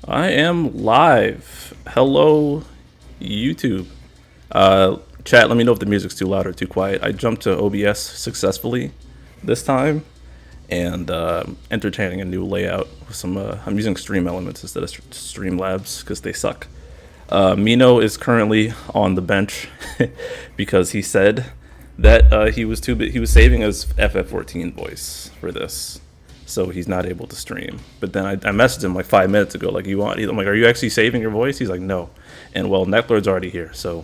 I am live. Hello, YouTube. Chat, let me know if the music's too loud or too quiet. I jumped to OBS successfully this time and entertaining a new layout with some. I'm using Stream Elements instead of Streamlabs because they suck. Mino is currently on the bench because he said that he was he was saving his FF14 voice for this, so he's not able to stream. But then I messaged him like 5 minutes ago, like, I'm like, are you actually saving your voice? He's like, no. And well, Necklord's already here, so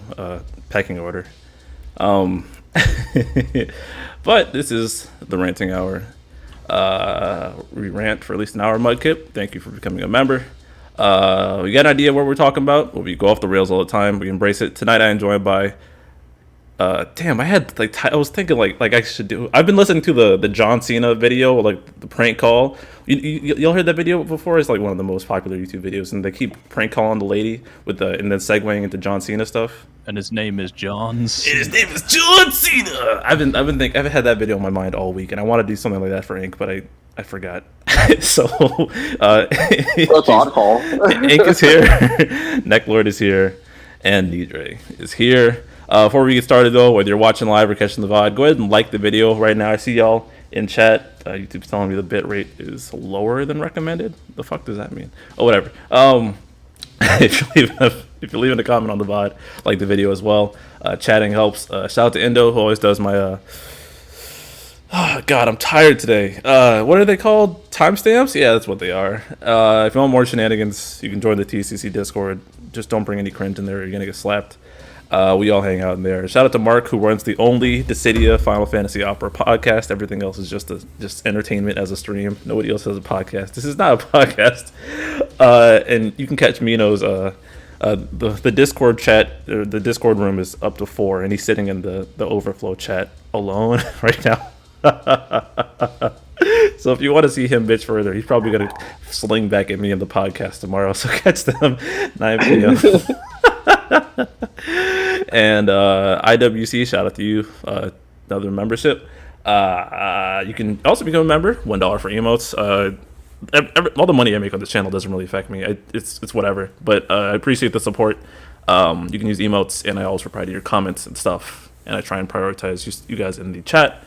pecking order. But this is the ranting hour. We rant for at least an hour. Mudkip, thank you for becoming a member. We got an idea what we're talking about. We go off the rails all the time. We embrace it. Tonight I enjoy by damn, I was thinking like I should do. I've been listening to the John Cena video, like the prank call. Y'all heard that video before? It's like one of the most popular YouTube videos, and they keep prank calling the lady with and then segueing into John Cena stuff. And his name is John. His name is John Cena. I've had that video on my mind all week, and I want to do something like that for Ink, but I forgot. So that's odd call. Ink is here, Necklord is here, and Nidre is here. Before we get started, though, whether you're watching live or catching the VOD, go ahead and like the video right now. I see y'all in chat. YouTube's telling me the bit rate is lower than recommended. The fuck does that mean? Oh, whatever. If you're leaving a comment on the VOD, like the video as well. Chatting helps. Shout out to Indo, who always does my... Oh, God, I'm tired today. What are they called? Timestamps? Yeah, that's what they are. If you want more shenanigans, you can join the TCC Discord. Just don't bring any cringe in there or you're going to get slapped. We all hang out in there. Shout out to Mark, who runs the only Dissidia Final Fantasy Opera podcast. Everything else is just entertainment as a stream. Nobody else has a podcast. This is not a podcast. And you can catch Mino's the Discord chat. The Discord room is up to 4, and he's sitting in the overflow chat alone right now. So if you want to see him bitch further, he's probably gonna sling back at me in the podcast tomorrow. So catch them 9 p.m. And IWC, shout out to you, another membership. You can also become a member, $1 for emotes. All the money I make on this channel doesn't really affect me. It's whatever, but I appreciate the support. You can use emotes, and I always reply to your comments and stuff, and I try and prioritize you guys in the chat.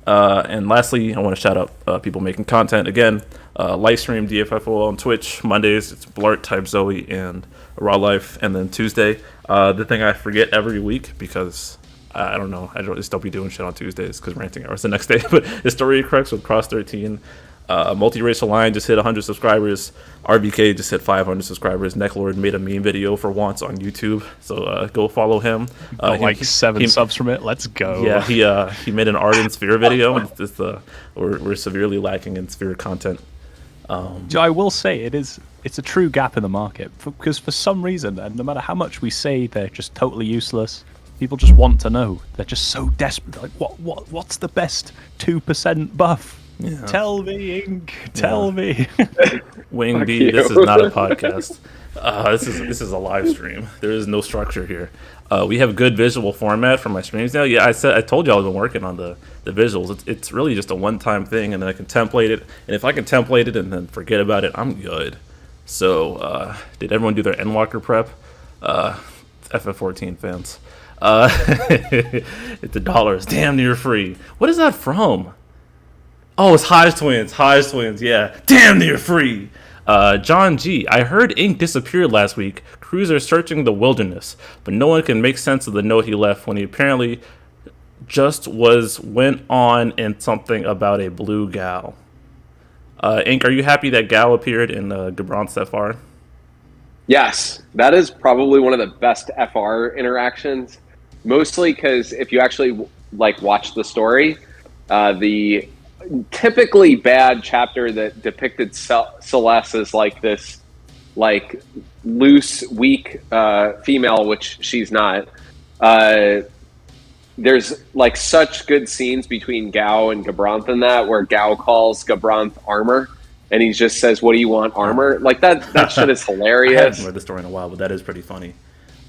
And lastly, I want to shout out people making content again. Live stream DFFOL on Twitch Mondays. It's Blart, Type Zoe, and Raw Life. And then Tuesday, the thing I forget every week because I don't know. I just don't be doing shit on Tuesdays because ranting hours the next day. But Historia Crux with Cross 13. Multiracial Line just hit 100 subscribers. RBK just hit 500 subscribers. Necklord made a meme video for once on YouTube, so go follow him. Like 7 subs from it. Let's go. Yeah, he made an art in Sphere video. We're severely lacking in Sphere content. I will say it's a true gap in the market because for some reason, and no matter how much we say they're just totally useless, people just want to know. They're just so desperate. Like, what's the best 2% buff? Yeah. Tell me, Ink. Tell me. Wing B, this is not a podcast. This is a live stream. There is no structure here. We have good visual format for my streams now. Yeah, I told y'all I've been working on the visuals. It's really just a one-time thing, and then I can template it. And if I can template it and then forget about it, I'm good. So, did everyone do their Endwalker prep? FF14 fans. It's $1. Damn near free. What is that from? Oh, it's Hodge Twins, yeah. Damn near free. John G. I heard Ink disappeared last week. Crews are searching the wilderness, but no one can make sense of the note he left when he apparently just went on in something about a blue gal. Ink, are you happy that gal appeared in Gab FR? Yes, that is probably one of the best FR interactions. Mostly because if you actually watch the story, the typically bad chapter that depicted Celeste as this loose, weak female, which she's not. There's such good scenes between Gao and Gabranth in that, where Gao calls Gabranth armor, and he just says, "What do you want, armor?" That shit is hilarious. I haven't read the story in a while, but that is pretty funny.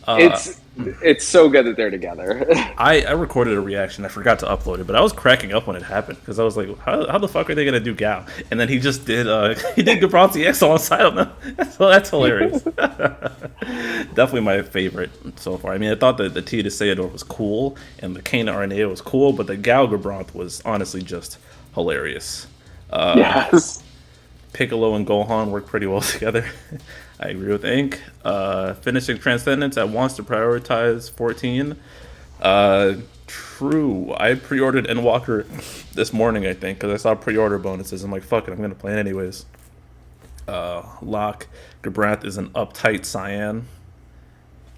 It's so good that they're together. I recorded a reaction. I forgot to upload it, but I was cracking up when it happened because I was like, how the fuck are they gonna do Gal? And then he just did Gabron TX alongside of them. So that's hilarious. Definitely my favorite so far. I mean, I thought that the T to Sayador was cool and the Kane to Arneo was cool, but the Gal Gabron was honestly just hilarious. Yes. Piccolo and Gohan work pretty well together. I agree with Ink. Finishing Transcendence, I wants to prioritize 14. True. I pre-ordered Endwalker this morning, I think, because I saw pre-order bonuses. I'm like, fuck it, I'm going to play it anyways. Locke, Gabranth is an uptight Cyan.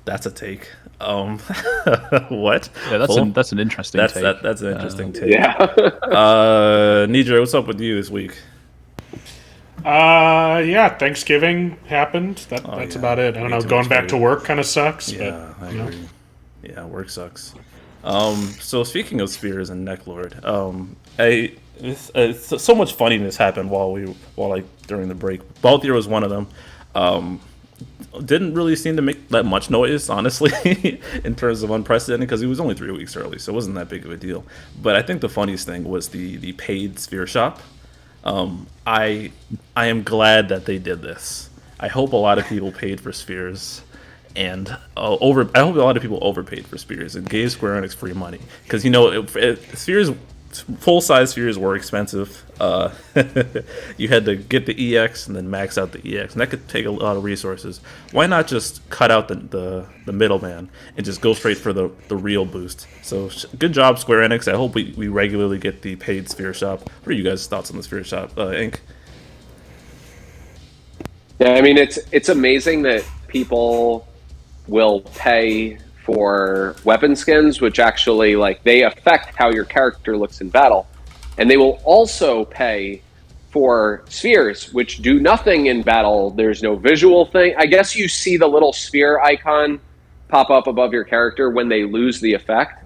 That's a take. What? Yeah, that's an interesting take. That's an interesting take. Yeah. Nidra, what's up with you this week? Yeah, Thanksgiving happened. That's about it. I don't know. Going back to work kind of sucks. Yeah, but, I agree. Yeah, work sucks. So speaking of Spheres and Necklord, so much funniness happened while during the break. Balthier was one of them. Didn't really seem to make that much noise, honestly, in terms of unprecedented, because he was only 3 weeks early, so it wasn't that big of a deal. But I think the funniest thing was the paid Sphere shop. I am glad that they did this. I hope a lot of people paid for Spheres, and I hope a lot of people overpaid for Spheres and gave Square Enix free money, because Spheres, full-size Spheres were expensive. You had to get the EX and then max out the EX, and that could take a lot of resources. Why not just cut out the middleman and just go straight for the real boost? So good job, Square Enix. I hope we regularly get the paid Sphere shop. What are you guys' thoughts on the Sphere shop, Ink? Yeah, I mean, it's amazing that people will pay for weapon skins, which actually they affect how your character looks in battle, and they will also pay for spheres, which do nothing in battle. There's no visual thing. I guess you see the little sphere icon pop up above your character when they lose the effect.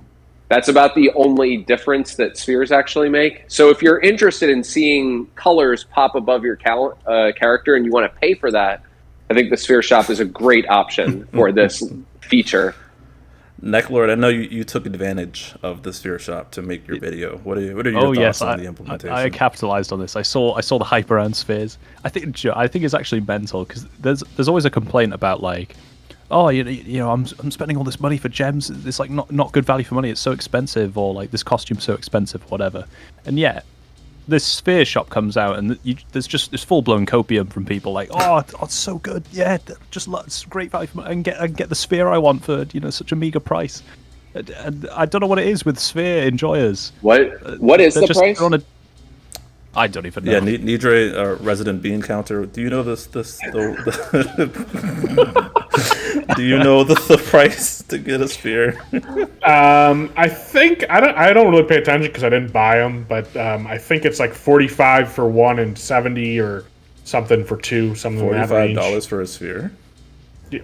That's about the only difference that spheres actually make. So if you're interested in seeing colors pop above your character and you want to pay for that, I think the Sphere shop is a great option for this feature. Necklord, I know you took advantage of the Sphere shop to make your video. What are your thoughts on the implementation? I capitalized on this. I saw the hype around Spheres. I think it's actually mental, because there's always a complaint about I'm spending all this money for gems. It's not good value for money. It's so expensive, or this costume's so expensive, whatever. And yet, this Sphere shop comes out, and there's just this full-blown copium from people it's so good. Yeah, it's great value for money. I can get the Sphere I want for such a meager price. And I don't know what it is with Sphere enjoyers. What is the price? I don't even know. Yeah, Nidre, resident bean counter. Do you know this? Do you know the price to get a Sphere? I think I don't really pay attention because I didn't buy them, but I think it's 45 for one and 70 or something for two. Something in that range. $45 for a Sphere.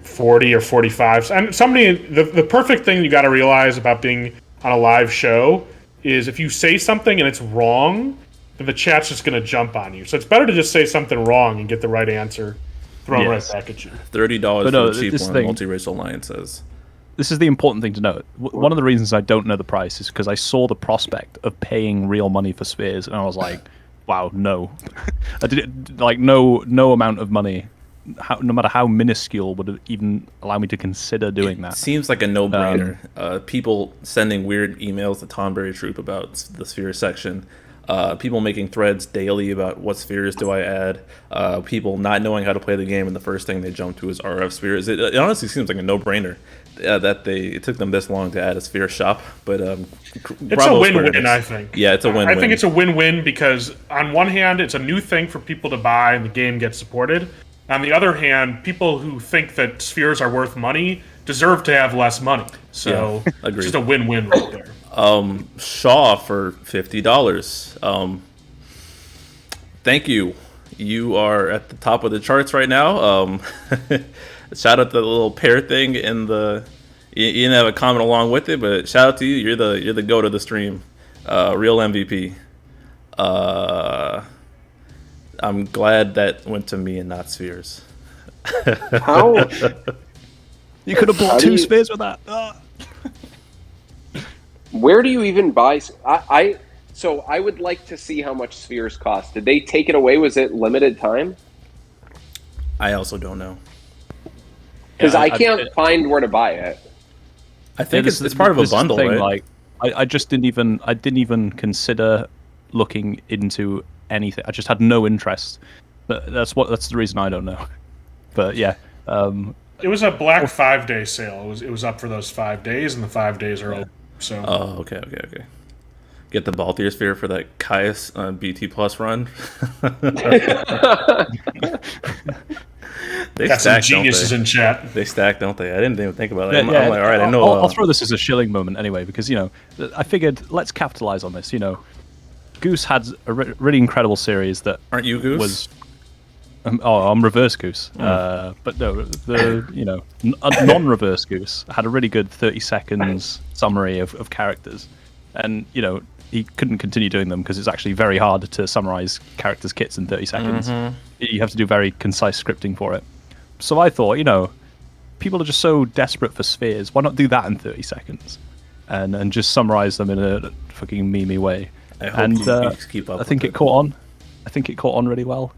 40 or 45. And the perfect thing you got to realize about being on a live show is if you say something and it's wrong, then the chat's just going to jump on you. So it's better to just say something wrong and get the right answer thrown right back at you. $30 for the cheap one, Multiracial Alliance says. This is the important thing to note. One of the reasons I don't know the price is because I saw the prospect of paying real money for Spheres, and I was like, wow, no. I did no amount of money, no matter how minuscule, would even allow me to consider doing that. Seems like a no-brainer. People sending weird emails to Tonberry Troop about the Sphere section. People making threads daily about what spheres do I add. People not knowing how to play the game, and the first thing they jump to is RF spheres. It honestly seems like a no-brainer that it took them this long to add a Sphere shop. But it's a win-win, I think. Yeah, it's a win-win. I think it's a win-win because on one hand, it's a new thing for people to buy, and the game gets supported. On the other hand, people who think that spheres are worth money deserve to have less money. So it's just a win-win right there. Shaw for $50. Thank you. You are at the top of the charts right now. Shout out to the little pair thing in the. You didn't have a comment along with it, but shout out to you. You're the go to the stream. Real MVP. I'm glad that went to me and not Spheres. How? You could have bought How do two you- spheres with that. Ah. Where do you even buy? So I would like to see how much spheres cost. Did they take it away? Was it limited time? I also don't know. Because Yeah, I can't find where to buy it. I think Yeah, it's part of a this is the bundle, thing, right? Like, I just didn't even consider looking into anything. I just had no interest. But that's the reason I don't know. But yeah, It was a Black 5-day sale. It was up for those 5 days, and the 5 days are over. So Oh, okay. Get the Balthier sphere for that Caius BT Plus run. They got some stack, geniuses don't in chat. they? They stack, don't they? I didn't even think about it. yeah, I'm like, all right, I know. I'll throw this as a shilling moment anyway, because I figured let's capitalize on this. Goose had a really incredible series that Aren't you Goose? was. I'm reverse Goose, but no, the a non-reverse Goose had a really good 30 seconds summary of characters, and he couldn't continue doing them because it's actually very hard to summarize characters' kits in 30 seconds. You have to do very concise scripting for it. So I thought, people are just so desperate for spheres. Why not do that in 30 seconds, and just summarize them in a fucking memey way? I hope And you keep up. I think with it caught on. I think it caught on really well.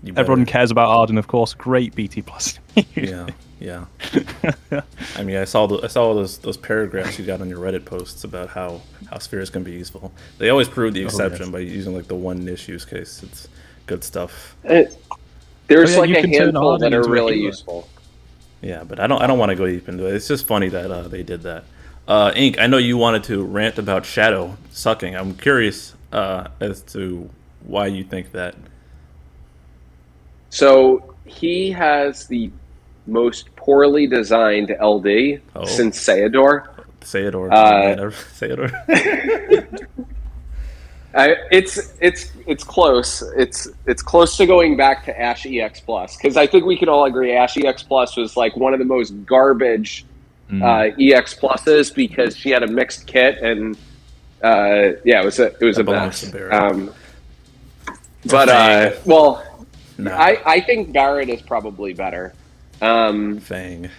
You better. Everyone cares about Arden, of course. Great BT Plus. Yeah. I mean, I saw those paragraphs you got on your Reddit posts about how spheres can be useful. They always prove the exception by using like the one niche use case. It's good stuff. There's yeah, like you a can turn handful Arden that are into a really hero. useful. Yeah, but I don't want to go deep into it. It's just funny that they did that. Ink, I know you wanted to rant about Shadow sucking. I'm curious as to why you think that. So he has the most poorly designed LD since Sayador. Sayador. Sayador. It's close. It's close to going back to Ash EX Plus, because I think we can all agree Ash EX Plus was like one of the most garbage EX Pluses, because she had a mixed kit, and it was a belongs mess. to Barrett. Well, Nah. I think Barrett is probably better. Fang.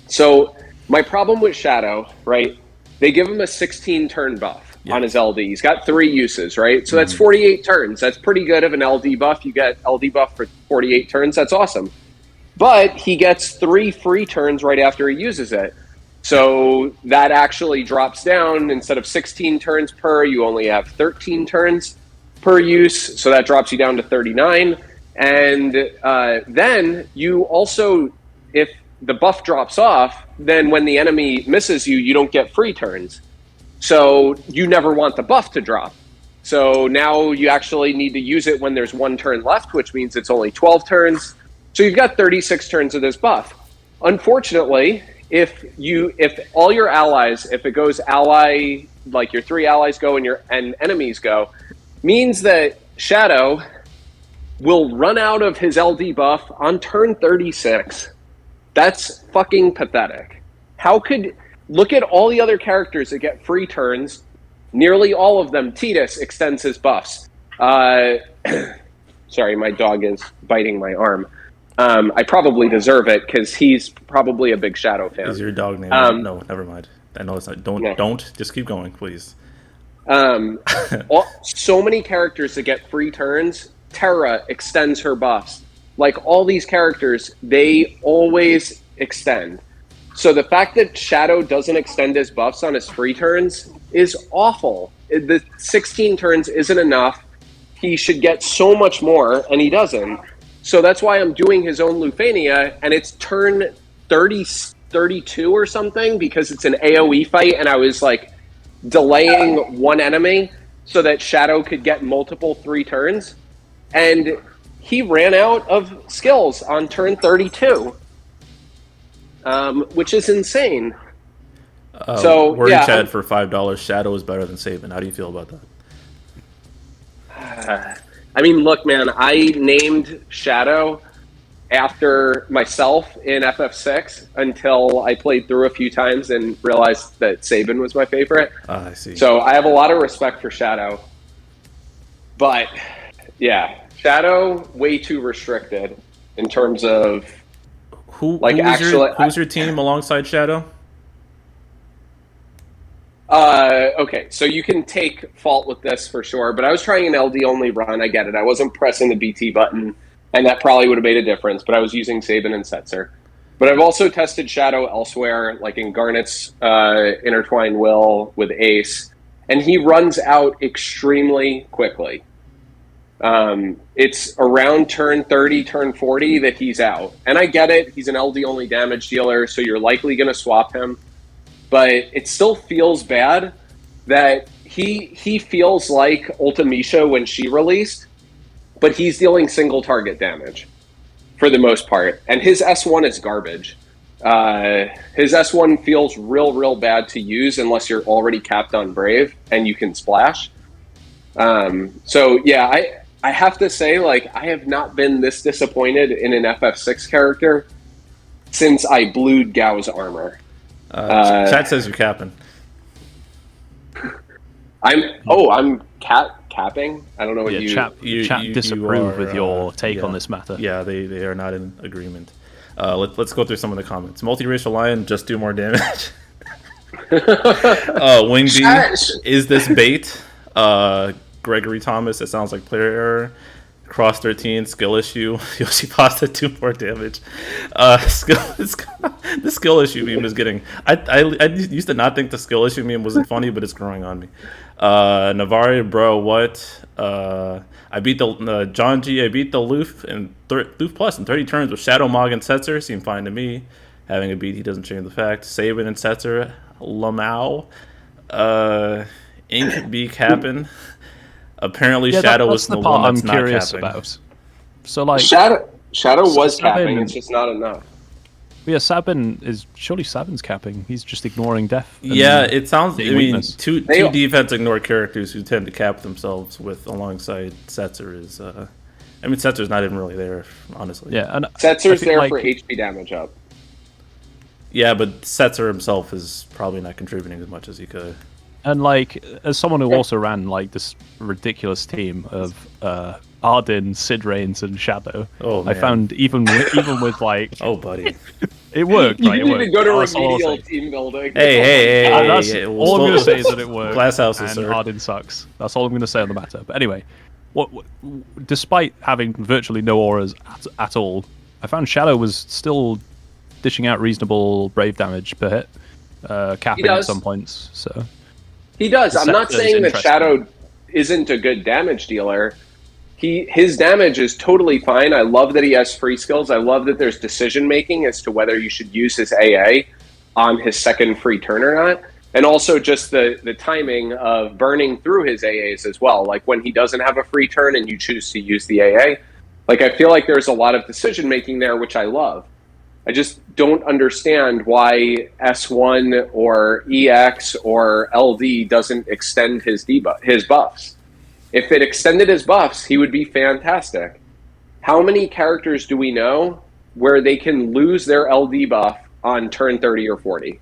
So my problem with Shadow, right? They give him a 16 turn buff on his LD. He's got 3 uses, right? So that's 48 turns. That's pretty good of an LD buff. You get LD buff for 48 turns. That's awesome. But he gets 3 free turns right after he uses it. So that actually drops down. Instead of 16 turns per, you only have 13 turns per use. So that drops you down to 39. And then you also, if the buff drops off, then when the enemy misses you, you don't get free turns. So you never want the buff to drop. So now you actually need to use it when there's 1 turn left, which means it's only 12 turns. So you've got 36 turns of this buff. Unfortunately, if all your allies, if it goes ally, like your 3 allies go and enemies go, means that Shadow will run out of his LD buff on turn 36. That's fucking pathetic. Look at all the other characters that get free turns. Nearly all of them, Tidus extends his buffs. Sorry, my dog is biting my arm. I probably deserve it because he's probably a big Shadow fan. Is your dog name? No, never mind. I know it's not. Don't. Just keep going, please. So many characters that get free turns. Terra extends her buffs. Like all these characters, they always extend. So the fact that Shadow doesn't extend his buffs on his free turns is awful. The 16 turns isn't enough. He should get so much more, and he doesn't. So that's why I'm doing his own Lufania, and it's turn 32 or something, because it's an AoE fight, and I was like delaying one enemy so that Shadow could get multiple 3 turns. And he ran out of skills on turn 32, which is insane. Worry Chad for $5. Shadow is better than Saban. How do you feel about that? I mean, look, man, I named Shadow after myself in FF6 until I played through a few times and realized that Saban was my favorite. I see. So I have a lot of respect for Shadow. But, yeah, Shadow, way too restricted in terms of Who's your team alongside Shadow? Okay, so you can take fault with this for sure, but I was trying an LD only run. I get it. I wasn't pressing the BT button, and that probably would have made a difference, but I was using Sabin and Setzer. But I've also tested Shadow elsewhere, like in Garnet's Intertwined Will with Ace, and he runs out extremely quickly. It's around turn 30, turn 40 that he's out. And I get it, he's an LD only damage dealer, so you're likely going to swap him. But it still feels bad that he feels like Ultimisha when she released, but he's dealing single target damage for the most part. And his S1 is garbage. His S1 feels real bad to use unless you're already capped on Brave and you can splash. So yeah, I have to say, like, I have not been this disappointed in an FF6 character since I blued Gao's armor. Chat says you're capping. I'm capping. I don't know what chat disapprove with your take on this matter. Yeah, they are not in agreement. Let's go through some of the comments. Multiracial Lion, just do more damage. Wing B, is this bait? Gregory Thomas, it sounds like player error. Cross 13, skill issue. Yoshi Pasta, 2 more damage. The skill issue meme is getting. I used to not think the skill issue meme wasn't funny, but it's growing on me. Navari, bro, what? I beat the John G. I beat the Loof and Loof Plus in 30 turns with Shadow, Mog, and Setzer. Seemed fine to me. Having a beat, he doesn't change the fact. Sabin and Setzer, Lamau, Ink B capping. Apparently, Shadow was the one that's not capping. About. So, like, Shadow was capping. It's just not enough. Yeah, surely Sabin's capping. He's just ignoring death. Yeah, it sounds. I mean, two defense ignore characters who tend to cap themselves with alongside Setzer is. I mean, Setzer's not even really there, honestly. Yeah, and Setzer's there for HP damage up. Yeah, but Setzer himself is probably not contributing as much as he could. And, like, as someone who also ran, like, this ridiculous team of Arden, Sid Reigns, and Shadow, I found even with, like... Oh, buddy. It worked, right? You didn't even go to remedial team building. Hey. All I'm going to say is that it worked, Glass houses, and sir. Arden sucks. That's all I'm going to say on the matter. But anyway, despite having virtually no auras at all, I found Shadow was still dishing out reasonable Brave damage per hit, capping at some points, so... He does. I'm not saying that Shadow isn't a good damage dealer. His damage is totally fine. I love that he has free skills. I love that there's decision making as to whether you should use his AA on his second free turn or not. And also just the timing of burning through his AAs as well. Like when he doesn't have a free turn and you choose to use the AA. Like I feel like there's a lot of decision making there, which I love. I just don't understand why S1 or EX or LD doesn't extend his buffs. If it extended his buffs, he would be fantastic. How many characters do we know where they can lose their LD buff on turn 30 or 40?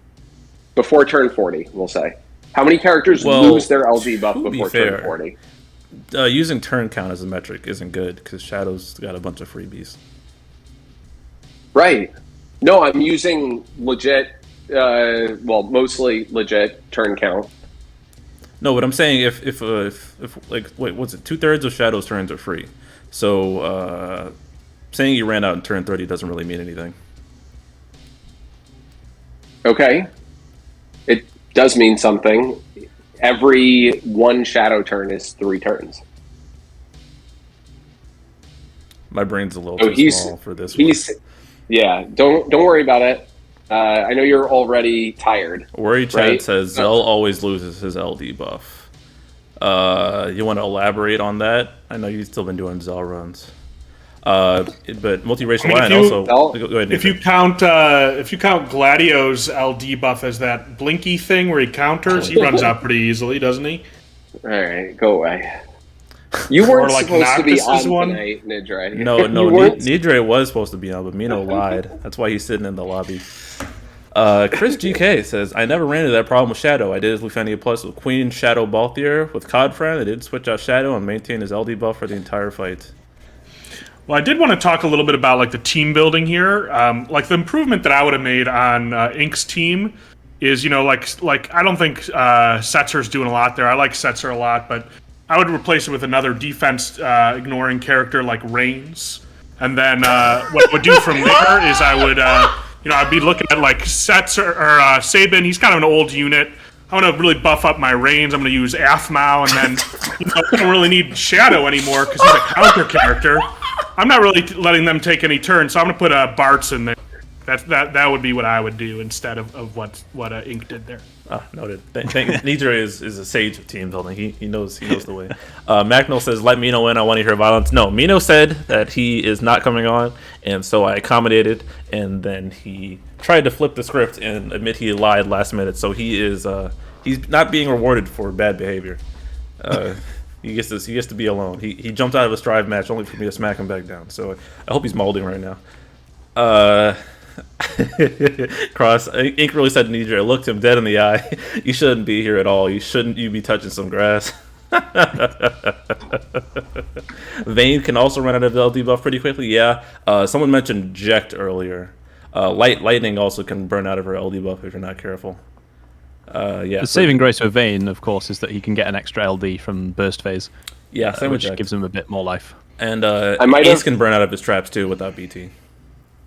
Before turn 40, we'll say. How many characters lose their LD buff before turn 40? Using turn count as a metric isn't good because Shadow's got a bunch of freebies. Right. No, I'm using legit, mostly legit turn count. No, but I'm saying if what's it? 2/3 of Shadow's turns are free. So saying you ran out in turn 30 doesn't really mean anything. Okay, it does mean something. Every one Shadow turn is 3 turns. My brain's a little too small for this one. Yeah, don't worry about it. I know you're already tired. Worry Chad says Zell always loses his LD buff. You want to elaborate on that? I know you've still been doing Zell runs. But multiracial line also. Go ahead, if you count Gladio's LD buff as that blinky thing where he counters, he runs out pretty easily, doesn't he? All right, go away. You weren't supposed to be on tonight, Nidre. No, Nidre was supposed to be on, but Mino lied. That's why he's sitting in the lobby. Chris GK says, I never ran into that problem with Shadow. I did his Lufenia Plus with Queen Shadow Balthier with Cont'd. I did switch out Shadow and maintain his LD buff for the entire fight. Well, I did want to talk a little bit about like the team building here. Like the improvement that I would have made on Ink's team is, like I don't think Setzer's doing a lot there. I like Setzer a lot, but I would replace it with another defense ignoring character like Reigns. And then what I would do from there is I would, I'd be looking at like Setzer or Sabin. He's kind of an old unit. I'm going to really buff up my Reigns. I'm going to use Aphmau, and then I don't really need Shadow anymore because he's a counter character. I'm not really letting them take any turns, so I'm going to put Bartz in there. That would be what I would do instead of what Ink did there. Noted. Nidra is a sage of team building. He knows the way. Macnell says, "Let Mino in. I want to hear violence." No, Mino said that he is not coming on, and so I accommodated. And then he tried to flip the script and admit he lied last minute. So he is he's not being rewarded for bad behavior. He gets to be alone. He jumped out of a strive match only for me to smack him back down. So I hope he's molding right now. Cross Ink really said to Nidra, looked him dead in the eye. You shouldn't be here at all. You be touching some grass. Vayne can also run out of LD buff pretty quickly. Yeah. Someone mentioned Jekt earlier. Lightning also can burn out of her LD buff if you're not careful. Yeah. The saving grace for Vayne, of course, is that he can get an extra LD from burst phase. Yeah, same with which Jekt. gives him a bit more life. And Ace can burn out of his traps too without BT.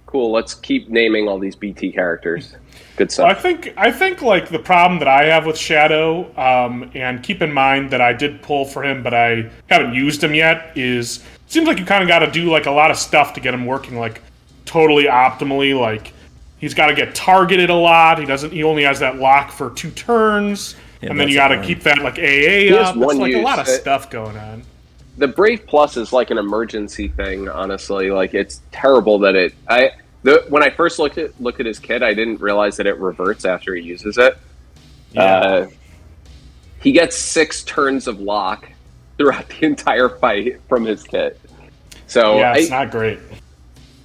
Cool. Let's keep naming all these BT characters. Good stuff. I think like the problem that I have with Shadow, and keep in mind that I did pull for him, but I haven't used him yet. Is it seems like you kind of got to do like a lot of stuff to get him working like totally optimally. Like he's got to get targeted a lot. He only has that lock for 2 turns, and then you got to keep that like AA up. It's like a lot of stuff going on. The Brave Plus is like an emergency thing, honestly. Like it's terrible that when I first looked at his kit, I didn't realize that it reverts after he uses it. Yeah. He gets 6 turns of lock throughout the entire fight from his kit. So yeah, it's not great.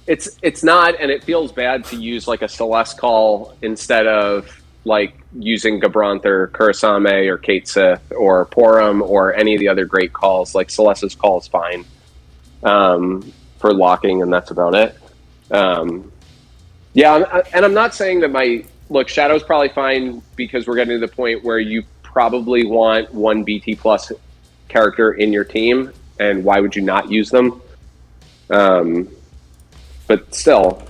It's not, and it feels bad to use like a Celeste call instead of like using Gabranth, Kurasame, or Kate Sith, or Porum, or any of the other great calls. Like Celeste's call is fine for locking, and that's about it. Yeah, and I'm not saying that Shadow's probably fine because we're getting to the point where you probably want 1 BT plus character in your team, and why would you not use them? But still,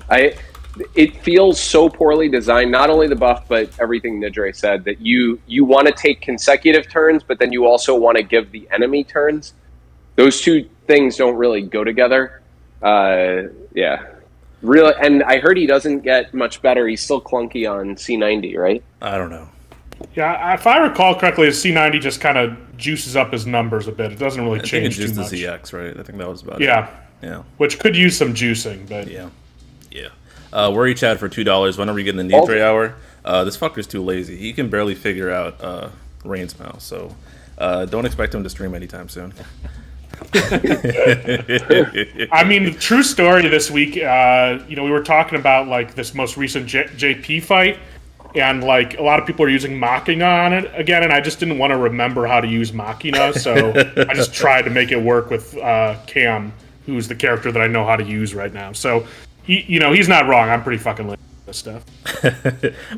it feels so poorly designed, not only the buff, but everything Nidre said, that you want to take consecutive turns, but then you also want to give the enemy turns. Those two things don't really go together. Yeah. Really, and I heard he doesn't get much better. He's still clunky on C90, right? I don't know. Yeah, if I recall correctly, his C90 just kind of juices up his numbers a bit. It doesn't really change too much. I think it juiced the ZX, right? I think that was about it. Yeah. Which could use some juicing, but... Yeah. Worry Chad for $2. When are we getting the Nidre hour? This fucker's too lazy. He can barely figure out Rain's mouse, so don't expect him to stream anytime soon. I mean, the true story this week, we were talking about like this most recent JP fight, and like a lot of people are using Machina on it again, and I just didn't want to remember how to use Machina, so I just tried to make it work with Cam, who's the character that I know how to use right now. So he's not wrong. I'm pretty fucking late with this stuff.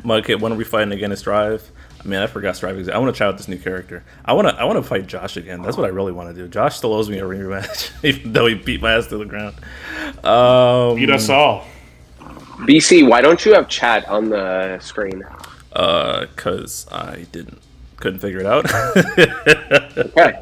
Mudkit, when are we fighting again in Strive? I mean, I forgot Strive. I want to try out this new character. I want to fight Josh again. That's what I really want to do. Josh still owes me a rematch, even though he beat my ass to the ground. Beat us all. BC, why don't you have chat on the screen? Because I couldn't figure it out. Okay.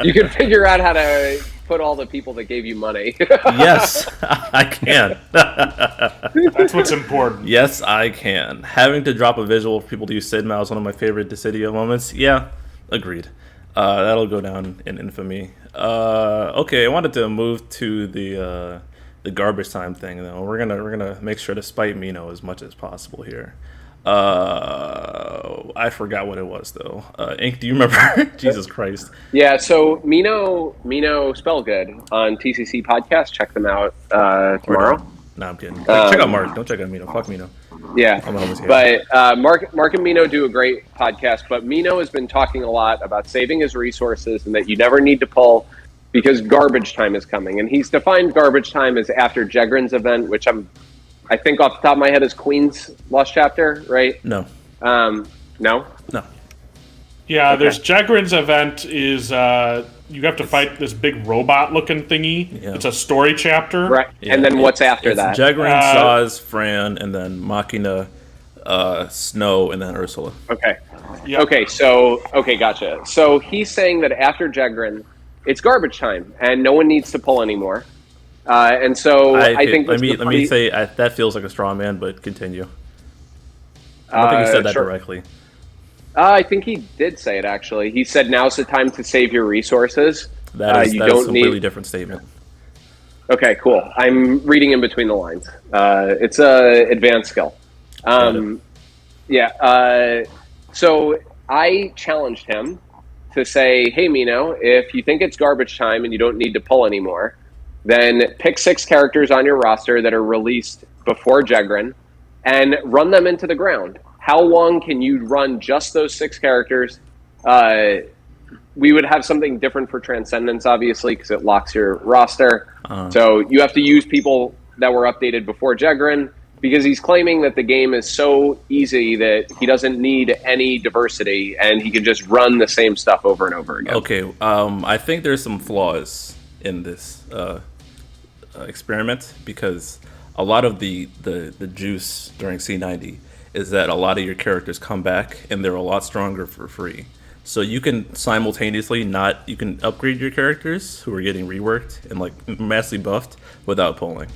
You can figure out how to put all the people that gave you money. Yes, I can. That's what's important. Yes, I can. Having to drop a visual for people to use Sid Mao is one of my favorite Dissidia moments. Yeah, agreed. That'll go down in infamy. Okay, I wanted to move to the garbage time thing though. We're gonna make sure to spite Mino as much as possible here. I forgot what it was though. Ink, do you remember? Jesus Christ. Yeah, so Mino Spellgood on TCC podcast. Check them out tomorrow. No, I'm kidding. Check out Mark. Don't check out Mino. Fuck Mino. Yeah, but Mark and Mino do a great podcast. But Mino has been talking a lot about saving his resources and that you never need to pull because garbage time is coming, and he's defined garbage time as after Jegrin's event, which I think off the top of my head is Queen's Lost Chapter, right? No. No. No. Yeah, Okay. there's Jegrin's event is you have to fight this big robot-looking thingy. Yeah. It's a story chapter. Right. Yeah, And then what's after it's that? Jegrin, Saz, Fran, and then Machina, Snow, and then Ursula. Okay. Yep. Okay, gotcha. So he's saying that after Jegrin, it's garbage time, and no one needs to pull anymore. And so I think let me say that feels like a straw man, but continue. I don't think he said that sure. directly. I think he did say it, actually. He said, now's the time to save your resources. That is you a don't completely need... different statement. Okay, cool. I'm reading in between the lines. It's a advanced skill. So I challenged him to say, hey, Mino, if you think it's garbage time and you don't need to pull anymore, then pick 6 characters on your roster that are released before Jegrin and run them into the ground. How long can you run just those 6 characters? We would have something different for Transcendence, obviously, because it locks your roster. So you have to use people that were updated before Jegrin, because he's claiming that the game is so easy that he doesn't need any diversity and he can just run the same stuff over and over again. Okay, I think there's some flaws in this experiment, because a lot of the juice during C90 is that a lot of your characters come back and they're a lot stronger for free. So you can simultaneously you can upgrade your characters who are getting reworked and like massively buffed without pulling.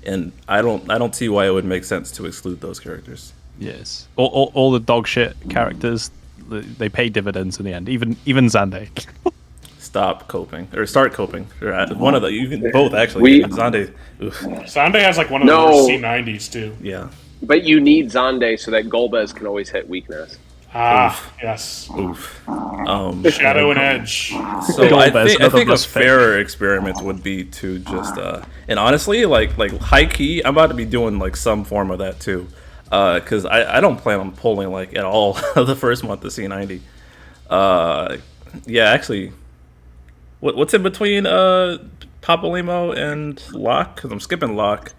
And I don't see why it would make sense to exclude those characters. Yes. All the dog shit characters, they pay dividends in the end. Even Xande. Stop coping or start coping. One of the you can both actually. Xande. Xande has like one of the worst C90s too. Yeah. But you need Xande so that Golbez can always hit weakness. Yes. Oof. Shadow and Edge. So I think a fairer experiment would be to just and honestly, like high key, I'm about to be doing like some form of that too, because I don't plan on pulling like at all the first month of C90. Yeah, actually, what's in between Papalymo and Locke? Because I'm skipping Locke.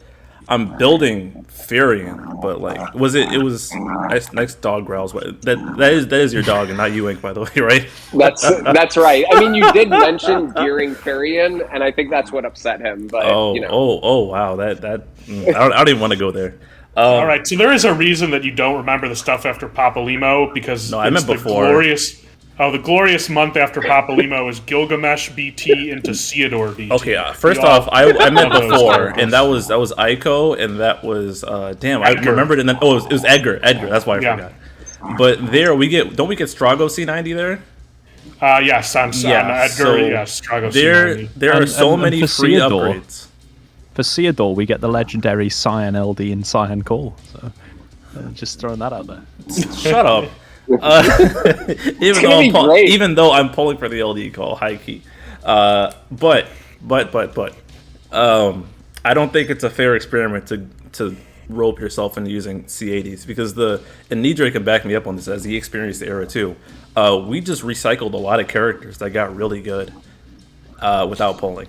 I'm building Furion, but like, it was nice dog growls. That is your dog and not you, Ink, by the way, right? That's right. I mean, you did mention gearing Furion, and I think that's what upset him. But wow, I don't even want to go there. All right, so there is a reason that you don't remember the stuff after Papalymo, because I meant before. The glorious month after Papalymo is Gilgamesh BT into Theodore BT. Okay, first off, I meant before, and that was Aiko, and that was damn, Edgar. I remembered, and then it was Edgar. That's why I forgot. But there don't we get Strago C90 there? Yes, on Edgar, so yes, Strago C90. There are so many free upgrades. For Theodore, we get the legendary Cyan LD and Cyan Call. So just throwing that out there. Shut up. Even though I'm pulling for the LD call, high key, but I don't think it's a fair experiment to rope yourself into using C80s, because and Nidre can back me up on this as he experienced the era too. We just recycled a lot of characters that got really good without pulling.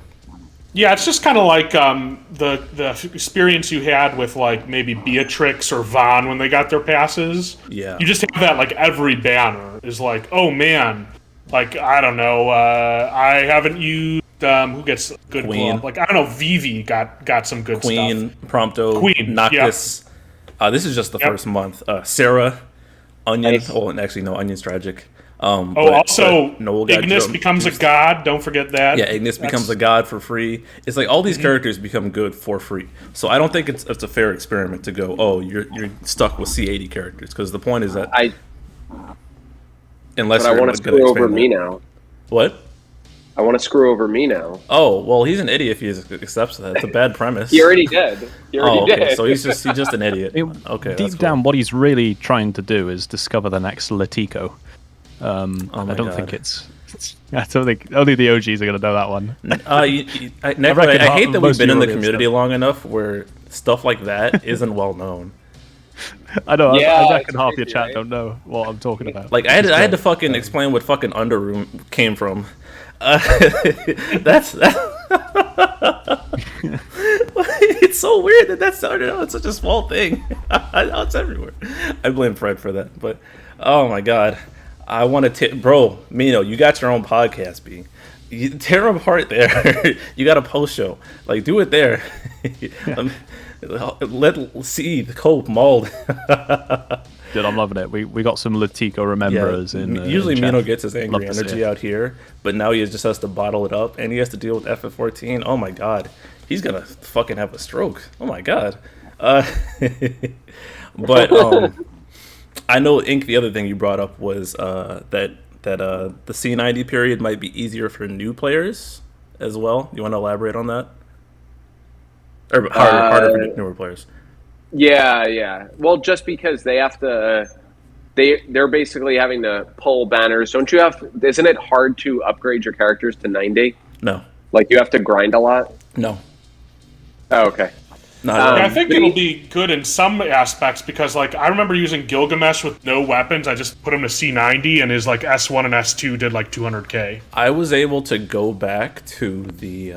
Yeah, it's just kind of like the experience you had with like maybe Beatrix or Vaughn when they got their passes. Yeah, you just have that like every banner is like, oh man, like I don't know, I haven't used who gets good Queen. glove? Like I don't know, Vivi got some good Queen, stuff. Prompto, Queen, Noctis. Yeah. This is just the first month. Sarah, Onion. Nice. Oh, and actually no, Onion's tragic. Also, Noel got Ignis becomes a god. Don't forget that. Yeah, Ignis becomes a god for free. It's like all these characters become good for free. So I don't think it's a fair experiment to go, oh, you're stuck with C80 characters, because the point is that I want to screw over Mino. What? I want to screw over Mino. Oh, well, he's an idiot if he accepts that. It's a bad premise. He already did. Did. So he's just an idiot. Okay. Deep down, what he's really trying to do is discover the next Latico. I don't think only the OGs are going to know that one. I hate that we've been in the community long enough where stuff like that isn't well known. I know. Yeah, I reckon half your chat right? don't know what I'm talking about. Like I had to fucking explain what fucking Underroom came from. That's it's so weird that started out. It's such a small thing. It's everywhere. I blame Fred for that, but oh my god, I want to bro, Mino, you got your own podcast, B. You tear them apart there. You got a post show, like do it there. Let's see the cope mauled. Dude, I'm loving it. We got some Latico rememberers in. Usually in Mino chat. gets his angry energy out here, but now he just has to bottle it up, and he has to deal with FF14. Oh my god, he's gonna fucking have a stroke. Oh my god. But I know, Ink. The other thing you brought up was that the C90 period might be easier for new players as well. You want to elaborate on that? Or harder for newer players? Yeah. Well, just because they have to, they're basically having to pull banners. Don't you have? Isn't it hard to upgrade your characters to 90? No. Like you have to grind a lot. No. Oh, okay. I think it'll be good in some aspects because, like, I remember using Gilgamesh with no weapons. I just put him to C90, and his like S1 and S2 did like 200k. I was able to go back to the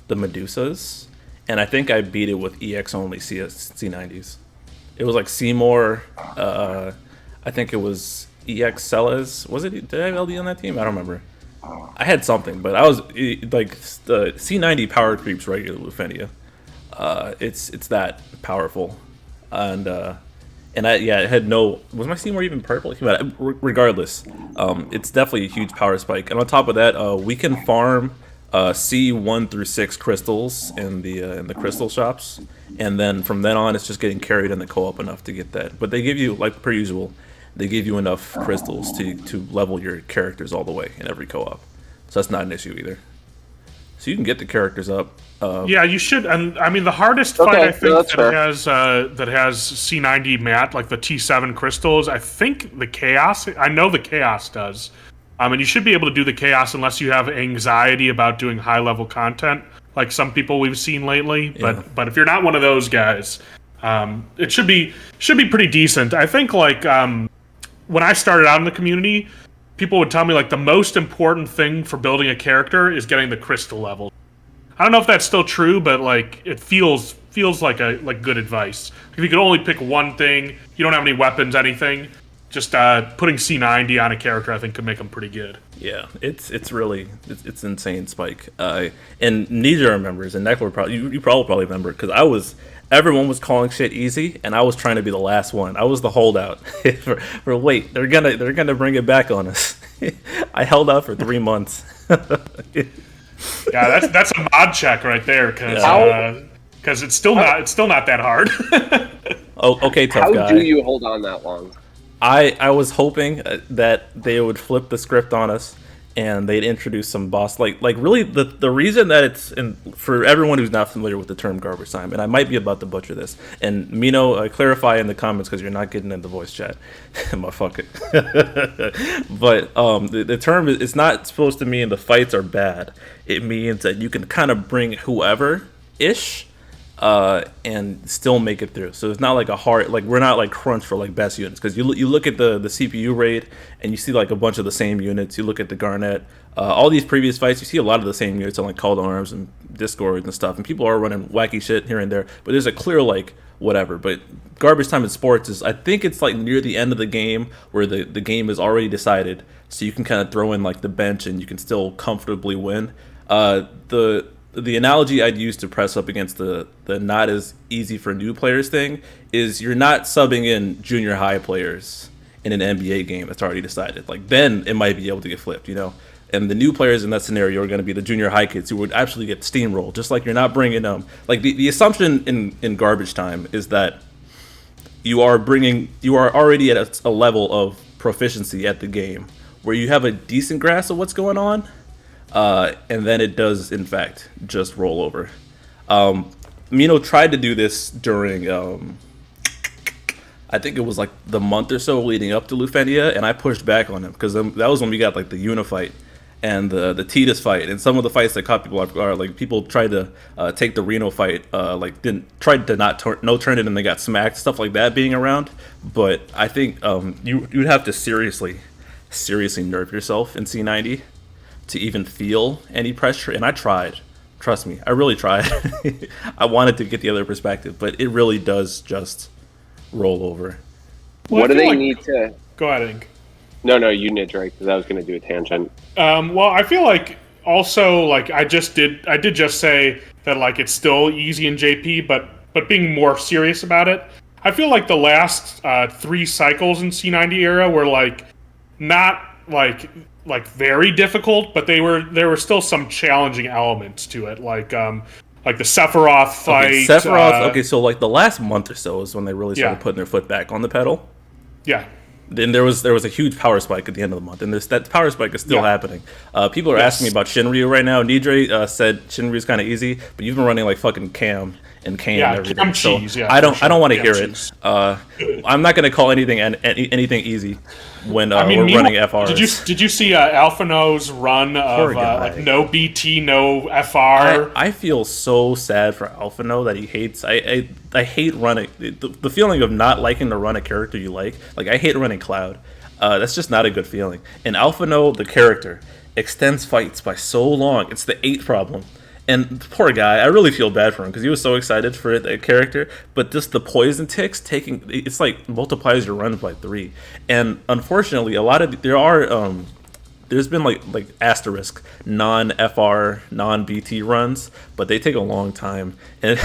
Medusas, and I think I beat it with EX only C90s. It was like Seymour. I think it was EX Celes. Was it? Did I have LD on that team? I don't remember. I had something, but I was like the C90 power creeps regular Lufenia. It's that powerful, and it had no. Was my Seymour even purple? Regardless, it's definitely a huge power spike. And on top of that, we can farm C1 through 6 crystals in the crystal shops, and then from then on, it's just getting carried in the co-op enough to get that. But they give you, like per usual, they give you enough crystals to level your characters all the way in every co-op, so that's not an issue either. So you can get the characters up. Yeah, you should. And I mean, the hardest fight I think that has C90 mat, like the T7 crystals. I think the Chaos. I know the Chaos does. And you should be able to do the Chaos unless you have anxiety about doing high level content, like some people we've seen lately. Yeah. But if you're not one of those guys, it should be pretty decent. I think like when I started out in the community, people would tell me like the most important thing for building a character is getting the crystal level. I don't know if that's still true, but like it feels like good advice. If you could only pick one thing, you don't have any weapons, anything, just putting C90 on a character, I think could make them pretty good. Yeah, it's really insane spike. And Nija remembers, and Neckler probably you probably remember, because everyone was calling shit easy, and I was trying to be the last one. I was the holdout. for wait, they're gonna bring it back on us. I held out for 3 months. Yeah, that's a mod check right there, because it's still not that hard. Oh, okay, tough guy. How do you hold on that long? I was hoping that they would flip the script on us and they'd introduce some boss like really the reason that it's for everyone who's not familiar with the term garbage time, and I might be about to butcher this, and Mino, clarify in the comments because you're not getting in the voice chat. Fuck it. But the term is not supposed to mean the fights are bad. It means that you can kind of bring whoever ish and still make it through. So it's not like a hard, like we're not like crunch for like best units, because you look at the CPU raid and you see like a bunch of the same units. You look at the Garnet, all these previous fights, you see a lot of the same units on like Call to Arms and Discord and stuff, and people are running wacky shit here and there, but there's a clear like whatever. But garbage time in sports is, I think it's like near the end of the game where the game is already decided, so you can kind of throw in like the bench and you can still comfortably win. The analogy I'd use to press up against the not as easy for new players thing is you're not subbing in junior high players in an NBA game that's already decided. Like then it might be able to get flipped, you know? And the new players in that scenario are going to be the junior high kids who would actually get steamrolled, just like you're not bringing them. Like the assumption in garbage time is that you are already at a level of proficiency at the game where you have a decent grasp of what's going on. And then it does, in fact, just roll over. Mino tried to do this during, I think it was like the month or so leading up to Lufenia, and I pushed back on him because that was when we got like the Una fight and the Titus fight, and some of the fights that caught people off guard. Like people tried to take the Reno fight, tried to no turn it, and they got smacked, stuff like that being around. But I think you'd have to seriously nerf yourself in C90 to even feel any pressure, and I tried. Trust me, I really tried. I wanted to get the other perspective, but it really does just roll over. Well, what do I feel they like- need to? Go ahead, Ink. No, you did, Drake, because I was going to do a tangent. Well, I feel like also like I did just say that like it's still easy in JP, but being more serious about it, I feel like the last 3 cycles in C90 era were like not like very difficult, but there were still some challenging elements to it, like the Sephiroth fight. Okay, Sephiroth. Okay, so like the last month or so is when they really started Yeah. putting their foot back on the pedal. Yeah. Then there was a huge power spike at the end of the month, and that power spike is still Yeah. happening. People are Yes. asking me about Shinryu right now. Nidre said Shinryu's kind of easy, but you've been running like fucking Cam and Kane Yeah, and everything. Cam So cheese, yeah, I don't for sure. want to Cam hear cheese. it. I'm not going to call anything easy when we're Mino- running FRs. Did you see Alphano's run Poor of guy. like no BT, no FR? I feel so sad for Alphano that he hates. I hate running the feeling of not liking to run a character you like. Like I hate running Cloud. That's just not a good feeling. And Alphano, the character, extends fights by so long. It's the 8 problem. And the poor guy, I really feel bad for him because he was so excited for that character. But just the poison ticks it's like multiplies your runs by 3. And unfortunately, there's been like asterisk non-FR, non-BT runs, but they take a long time. And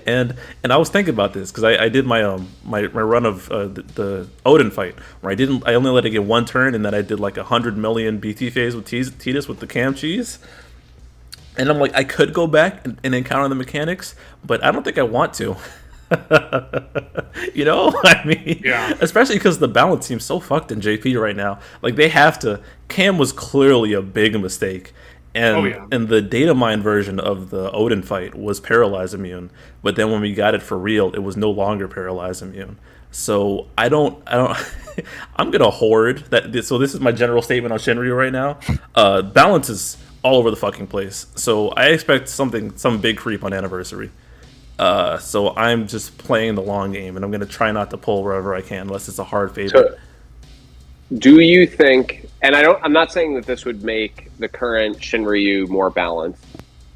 and I was thinking about this because I did my my run of the Odin fight where I only let it get 1 turn, and then I did like 100 million BT phase with Tidus with the Cam cheese. And I'm like, I could go back and encounter the mechanics, but I don't think I want to. You know, I mean, Yeah. especially because the balance seems so fucked in JP right now. Like they have to. Cam was clearly a big mistake, and Oh, yeah. and the data mine version of the Odin fight was paralyze immune. But then when we got it for real, it was no longer paralyze immune. So I don't. I'm gonna hoard that. So this is my general statement on Shinryu right now. Balance is all over the fucking place. So I expect some big creep on anniversary. So I'm just playing the long game, and I'm going to try not to pull wherever I can, unless it's a hard favorite. So, do you think? And I'm not saying that this would make the current Shinryu more balanced.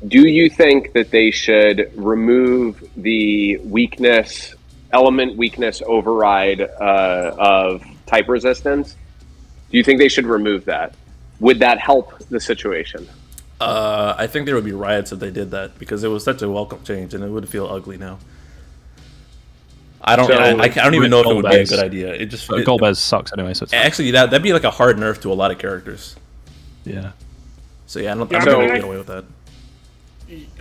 Do you think that they should remove the element weakness override of type resistance? Do you think they should remove that? Would that help the situation? I think there would be riots if they did that, because it was such a welcome change, and it would feel ugly now. I don't even know if it would be a good idea. It just Golbez sucks anyway, so it's fine. actually that'd be like a hard nerf to a lot of characters. Yeah. So yeah, I don't Yeah, think I they mean, can get away with that.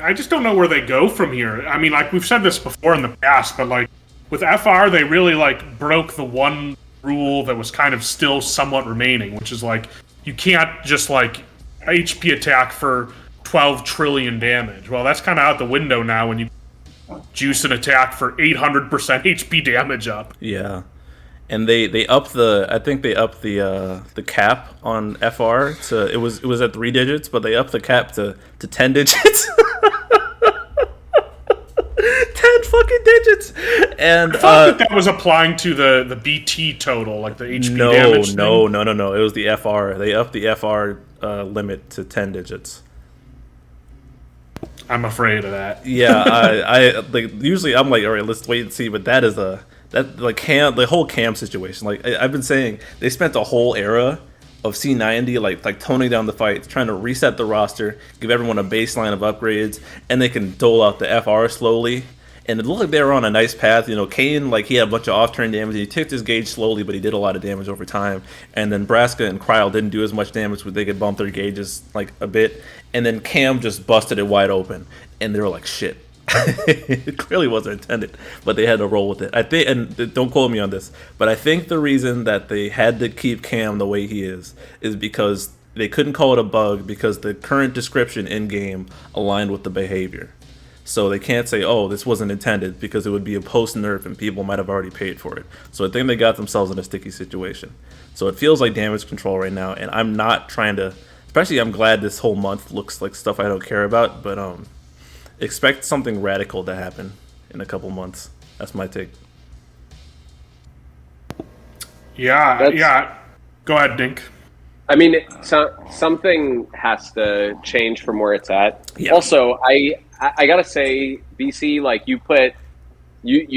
I just don't know where they go from here. I mean, like we've said this before in the past, but like with FR, they really like broke the one rule that was kind of still somewhat remaining, which is like you can't just like HP attack for 12 trillion damage. Well, that's kind of out the window now when you juice an attack for 800% HP damage up. Yeah, and they upped the cap on FR to it was at 3 digits, but they upped the cap to 10 digits. 10 fucking digits. And I thought that was applying to the BT total, like the HP damage thing. No. It was the FR. They upped the FR limit to 10 digits. I'm afraid of that. Yeah, I like usually I'm like, all right, let's wait and see. But that is the whole Cam situation. Like I've been saying, they spent a whole era of C90 like toning down the fights, trying to reset the roster, give everyone a baseline of upgrades, and they can dole out the FR slowly. And it looked like they were on a nice path. You know, Kane, like, he had a bunch of off-turn damage. He ticked his gauge slowly, but he did a lot of damage over time. And then Braska and Kryle didn't do as much damage, but they could bump their gauges, like, a bit. And then Cam just busted it wide open. And they were like, shit. It clearly wasn't intended, but they had to roll with it. I think, and don't quote me on this, but I think the reason that they had to keep Cam the way he is because they couldn't call it a bug because the current description in-game aligned with the behavior. So they can't say, oh, this wasn't intended, because it would be a post-nerf and people might have already paid for it. So I think they got themselves in a sticky situation. So it feels like damage control right now, and I'm not trying to... Especially, I'm glad this whole month looks like stuff I don't care about, but expect something radical to happen in a couple months. That's my take. Yeah. Go ahead, Dink. I mean, something has to change from where it's at. Yeah. Also, I gotta say, BC, like you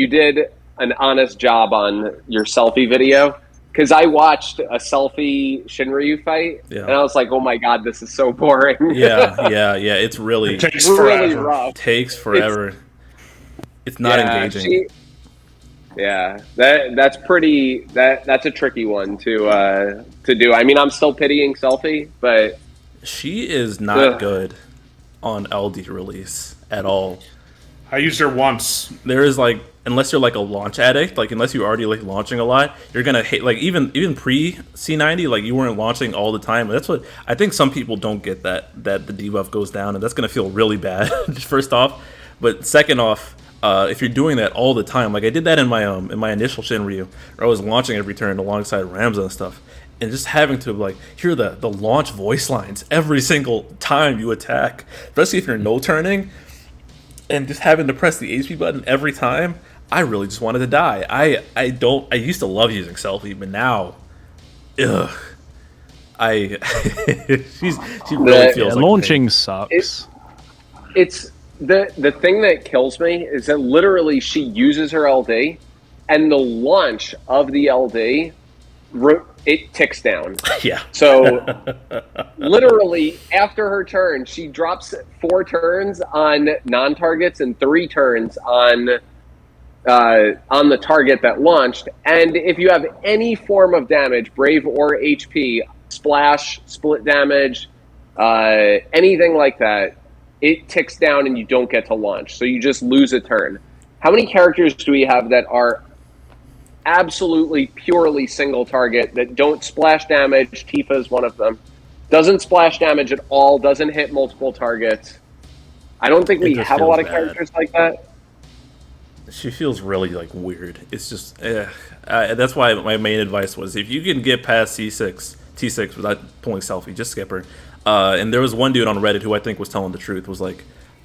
did an honest job on your selfie video, because I watched a selfie Shinryu fight, and I was like, oh my god, this is so boring. yeah. It's really It takes really forever. rough. takes forever. It's not engaging. That's a tricky one to do. I mean, I'm still pitying Selfie, but She is not good on LD release at all. I used her once. There is like, unless you're like a launch addict, like unless you're already like launching a lot, you're gonna hate, like even pre C90, like you weren't launching all the time. That's what I think some people don't get, that the debuff goes down, and that's gonna feel really bad. First off, but second off, if you're doing that all the time, like I did that in my initial Shinryu, where I was launching every turn alongside Ramza and stuff, and just having to like hear the launch voice lines every single time you attack, especially if you're no turning, and just having to press the HP button every time, I really just wanted to die. I used to love using Selfie, but now, ugh, she really feels like launching sucks. it's the thing that kills me is that literally she uses her LD, and the launch of the LD, it ticks down. Yeah. So literally after her turn, she drops 4 turns on non-targets and 3 turns on the target that launched. And if you have any form of damage, Brave or HP, splash, split damage, anything like that, it ticks down and you don't get to launch. So you just lose a turn. How many characters do we have that are absolutely purely single target, that don't splash damage? Tifa is one of them. Doesn't splash damage at all, doesn't hit multiple targets. I don't think we have a lot of characters like that. She feels really like weird. It's just, that's why my main advice was, if you can get past T6 without pulling Selfie, just skip her. And there was one dude on Reddit who I think was telling the truth, was like,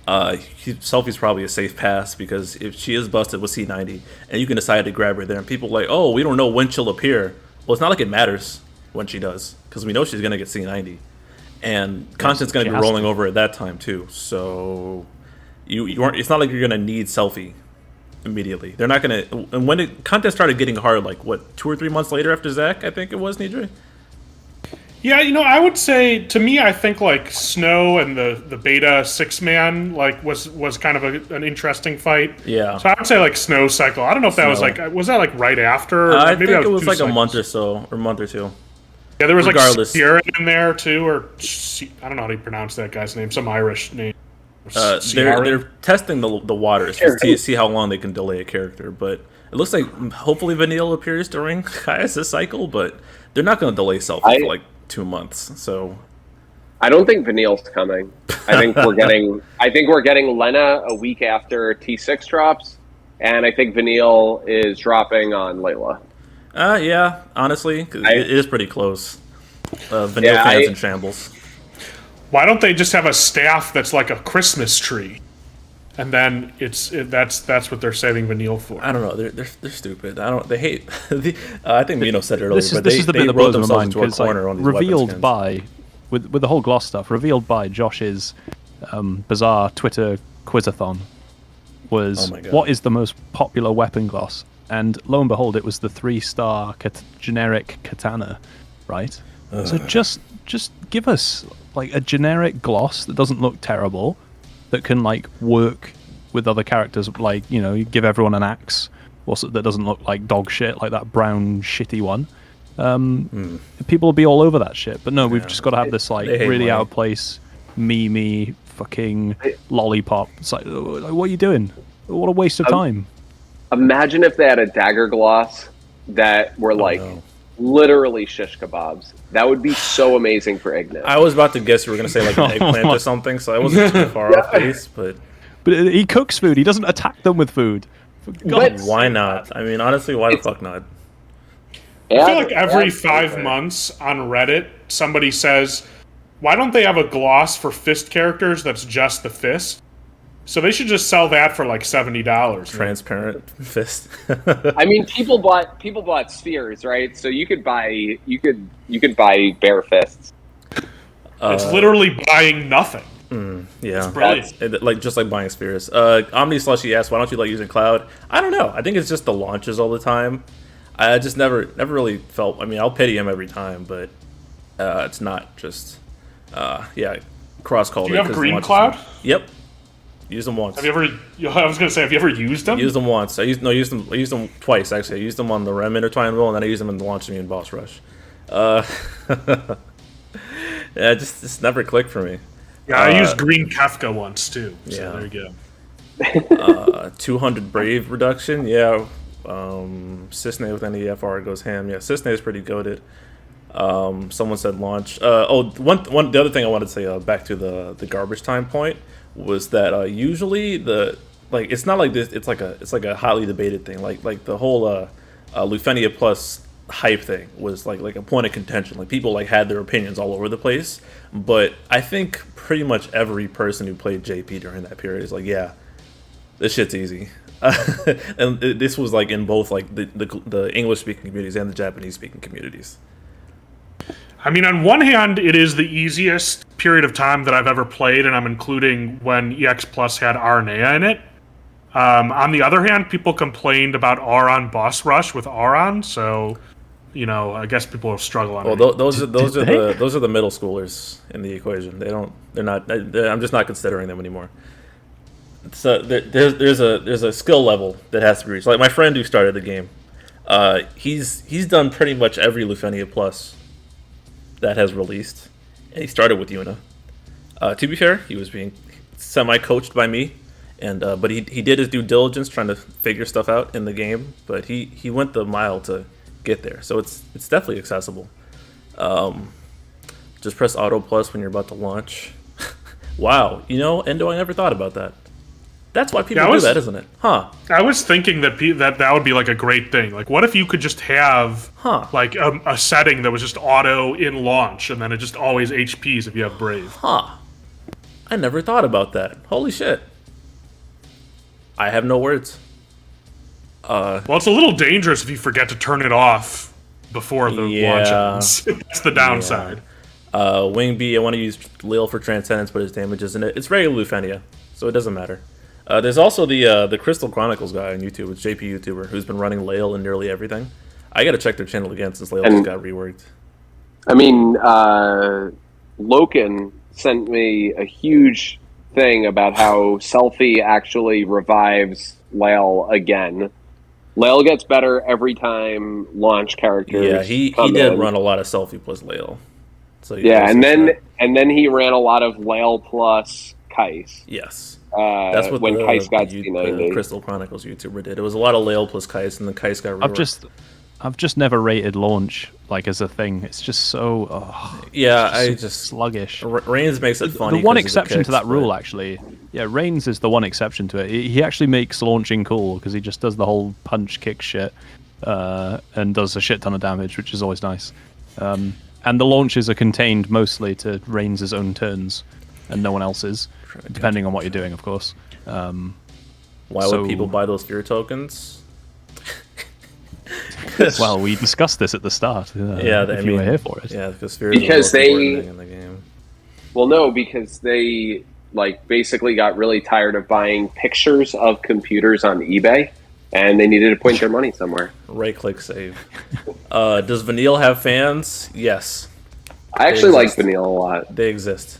Selfie's probably a safe pass, because if she is busted with C90 and you can decide to grab her there, and people are like, oh, we don't know when she'll appear. Well, it's not like it matters when she does, because we know she's going to get C90. And Constant's going to be rolling over at that time too. So you aren't, it's not like you're going to need Selfie immediately. They're not going to. And when Cont'd started getting hard, like what, 2 or 3 months later after Zac, I think it was, Nidre? Yeah, I would say, to me, I think like Snow and the beta 6-man like was kind of an interesting fight. Yeah. So I would say like Snow cycle. I don't know if that was that right after? Or I maybe think that it was like cycles. a month or so, or a month or two. Yeah, there was Regardless. like Sierra in there too, or I don't know how to pronounce that guy's name. Some Irish name. They're testing the waters to see how long they can delay a character, but it looks like hopefully Vanille appears during Caius' cycle, but they're not going to delay Selfie for like 2 months. So I don't think Vanille's coming. I think we're getting Lena a week after T6 drops, and I think Vanille is dropping on Layla. Yeah, honestly, it is pretty close. Vanille fans in shambles. Why don't they just have a staff that's like a Christmas tree, and then that's what they're saving Vanille for? I don't know. They're stupid. They hate. I think Mino said it earlier. This is the bit that blows my mind, because revealed by with the whole gloss stuff, revealed by Josh's bizarre Twitter quizathon was, what is the most popular weapon gloss? And lo and behold, it was the 3-star generic katana, right? So just give us like a generic gloss that doesn't look terrible, that can like work with other characters. Like, you give everyone an axe, that doesn't look like dog shit, like that brown shitty one. People will be all over that shit. But no, we've just got to have this like really out of place, meme fucking lollipop. It's like, what are you doing? What a waste of time. Imagine if they had a dagger gloss that were literally shish kebabs. That would be so amazing for Ignis. I was about to guess you were going to say like an eggplant or something, so I wasn't too far off base. But he cooks food. He doesn't attack them with food. Why not? I mean, honestly, why the fuck not? I feel like every 5 months on Reddit, somebody says, why don't they have a gloss for fist characters that's just the fist? So they should just sell that for like $70. Transparent fist. I mean, people bought spheres, right? So you could buy buy bare fists. It's literally buying nothing. Yeah, It's brilliant. just like buying spheres. Omni Slushy asks, why don't you like using cloud? I don't know. I think it's just the launches all the time. I just never really felt. I mean, I'll pity him every time, but it's not just cross color. Do you have green cloud? Yep. Use them once. Have you ever? I was gonna say, have you ever used them? Used them once. I used them twice actually. I used them on the Rem Intertwine Will, and then I used them in the launch me in Boss Rush. Yeah, just never clicked for me. Yeah, I used green Kafka once too. So Yeah. there you go. 200 Brave reduction. Yeah. Cisne with any FR goes ham. Yeah, Cisne is pretty goated. Someone said launch. The other thing I wanted to say back to the garbage time point was that usually it's not like this. It's like a hotly debated thing. Like the whole Lufenia Plus hype thing was like a point of contention. Like people had their opinions all over the place. But I think pretty much every person who played JP during that period is like, yeah, this shit's easy. And this was in both the English speaking communities and the Japanese speaking communities. I mean, on one hand, it is the easiest period of time that I've ever played, and I'm including when EX Plus had Arnea in it. On the other hand, people complained about Auron Boss Rush with Auron, so I guess people will struggle on it. Well, those are the middle schoolers in the equation. They're not. I'm just not considering them anymore. So there's a skill level that has to be reached. Like my friend who started the game, he's done pretty much every Lufenia Plus that has released, and he started with Yuna. To be fair, he was being semi-coached by me, and but he did his due diligence trying to figure stuff out in the game. But he went the mile to get there, so it's definitely accessible. Just press Auto Plus when you're about to launch. Wow, Endo, I never thought about that. That's why people do that, isn't it? Huh. I was thinking that that would be a great thing. What if you could just have a setting that was just auto in launch, and then it just always HPs if you have Brave. Huh. I never thought about that. Holy shit. I have no words. Well, it's a little dangerous if you forget to turn it off before the launch ends. That's the downside. Wing B, I want to use Lil for Transcendence, but his damage isn't it. It's regular Lufenia, so it doesn't matter. There's also the Crystal Chronicles guy on YouTube, it's JP YouTuber, who's been running Lael in nearly everything. I gotta check their channel again since Lael just got reworked. I mean, Loken sent me a huge thing about how Selfie actually revives Lael again. Lael gets better every time launch characters. Yeah, he did run a lot of Selfie plus Lael. So yeah, and then he ran a lot of Lael plus Kais. Yes. That's what when Kais got the Crystal Chronicles YouTuber did. It was a lot of Lael plus Kais, and then Kais got reworked. I've just never rated launch as a thing. It's just so sluggish. Reigns makes it funny. The one exception to that rule, actually, Reigns is the one exception to it. He actually makes launching cool because he just does the whole punch kick shit and does a shit ton of damage, which is always nice. And the launches are contained mostly to Reigns' own turns and no one else's, depending on what you're doing, of course. Why would people buy those fear tokens? Well, we discussed this at the start. You were here for it. Yeah, because fear is the most important thing in the game. Well, no, because they basically got really tired of buying pictures of computers on eBay, and they needed to point their money somewhere. Right-click save. Does Vanille have fans? Yes. I actually like Vanille a lot. They exist.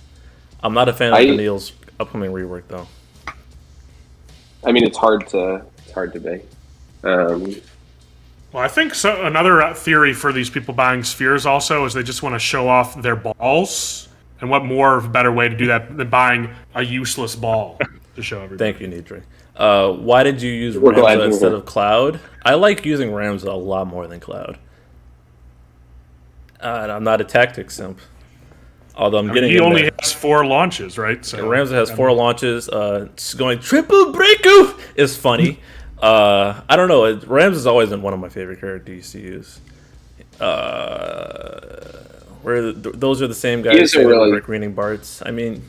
I'm not a fan of Vanille's upcoming rework, though. I mean, it's hard to be. Well, I think another theory for these people buying spheres also is they just want to show off their balls. And what more of a better way to do that than buying a useless ball to show everybody? Thank you, Nidri. Why did you use Ramza instead of Cloud? I like using Ramza a lot more than Cloud. And I'm not a tactics simp. Although he only has 4 launches, right? So Ramza has 4 launches. Going triple breaku is funny. I don't know. Rams has always been one of my favorite characters to use. Those are the same guys who are Rick Reading Barts. I mean,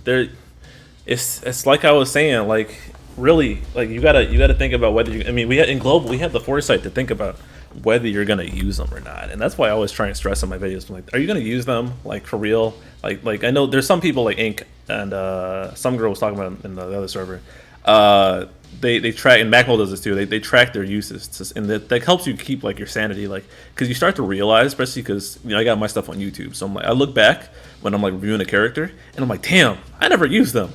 it's like I was saying, like really, like you gotta think about whether you. I mean, in global we have the foresight to think about whether you're gonna use them or not, and that's why I always try and stress in my videos. I'm like, are you gonna use them like for real? Like I know there's some people like Ink and some girl was talking about in the other server. They track, and Macmo does this too. They track their uses, and that helps you keep like your sanity, like because you start to realize, especially because I got my stuff on YouTube, so I'm like I look back when I'm like reviewing a character, and I'm like, damn, I never used them.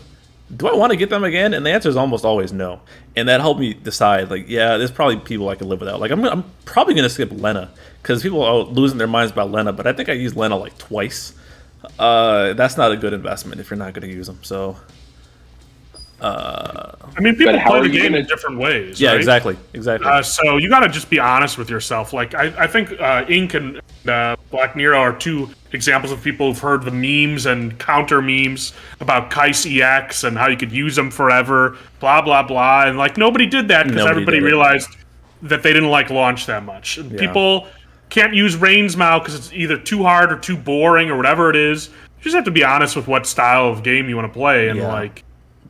Do I want to get them again? And the answer is almost always no. And that helped me decide, like, yeah, there's probably people I could live without. Like, I'm probably going to skip Lena, because people are losing their minds about Lena, but I think I used Lena, like, twice. That's not a good investment if you're not going to use them, so... I mean, people play the game in different ways, yeah, right? exactly. So you got to just be honest with yourself. Like, I think Ink and Black Nero are two examples of people who've heard the memes and counter memes about Kais EX and how you could use them forever, blah, blah, blah. And, like, nobody did that because everybody realized that they didn't like launch that much. Yeah. People can't use Reigns Mao because it's either too hard or too boring or whatever it is. You just have to be honest with what style of game you want to play and, like...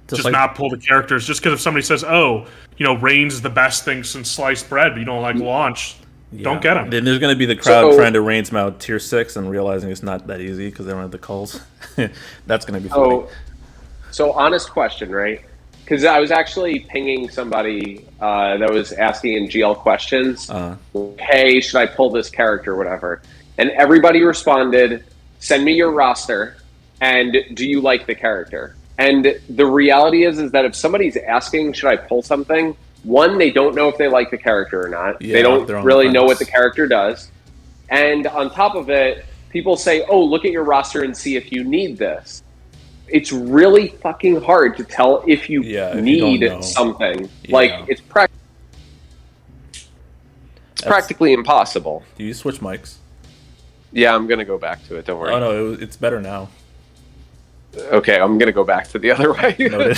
Just like, not pull the characters just because if somebody says, "Oh, Reigns is the best thing since sliced bread," but you don't like launch, don't get them. Then there's going to be the crowd trying to Reigns Mount tier 6 and realizing it's not that easy because they don't have the calls. That's going to be funny. So honest question, right? Because I was actually pinging somebody that was asking in GL questions, "Hey, should I pull this character, or whatever?" And everybody responded, "Send me your roster, and do you like the character?" And the reality is that if somebody's asking, should I pull something? One, they don't know if they like the character or not. Yeah, they don't really know what the character does. And on top of it, people say, oh, look at your roster and see if you need this. It's really fucking hard to tell if you need something. Yeah. Like, it's practically impossible. Do you switch mics? Yeah, I'm going to go back to it. Don't worry. Oh, no, it's better now. Okay, I'm gonna go back to the other way. Yeah,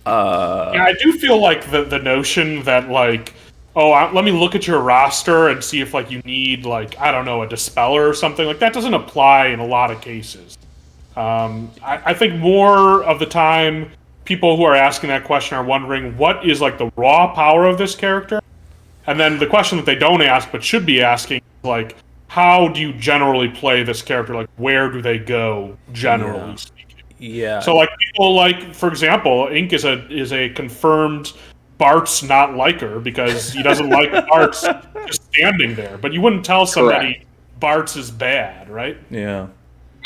I do feel like the notion that like, let me look at your roster and see if like you need like I don't know a dispeller or something like that doesn't apply in a lot of cases. I think more of the time people who are asking that question are wondering what is like the raw power of this character, and then the question that they don't ask but should be asking like. How do you generally play this character? Like, where do they go, generally speaking? Yeah. So, like, people like, for example, Ink is a confirmed Bart's not liker because he doesn't like Bart's just standing there. But you wouldn't tell somebody Bart's is bad, right? Yeah.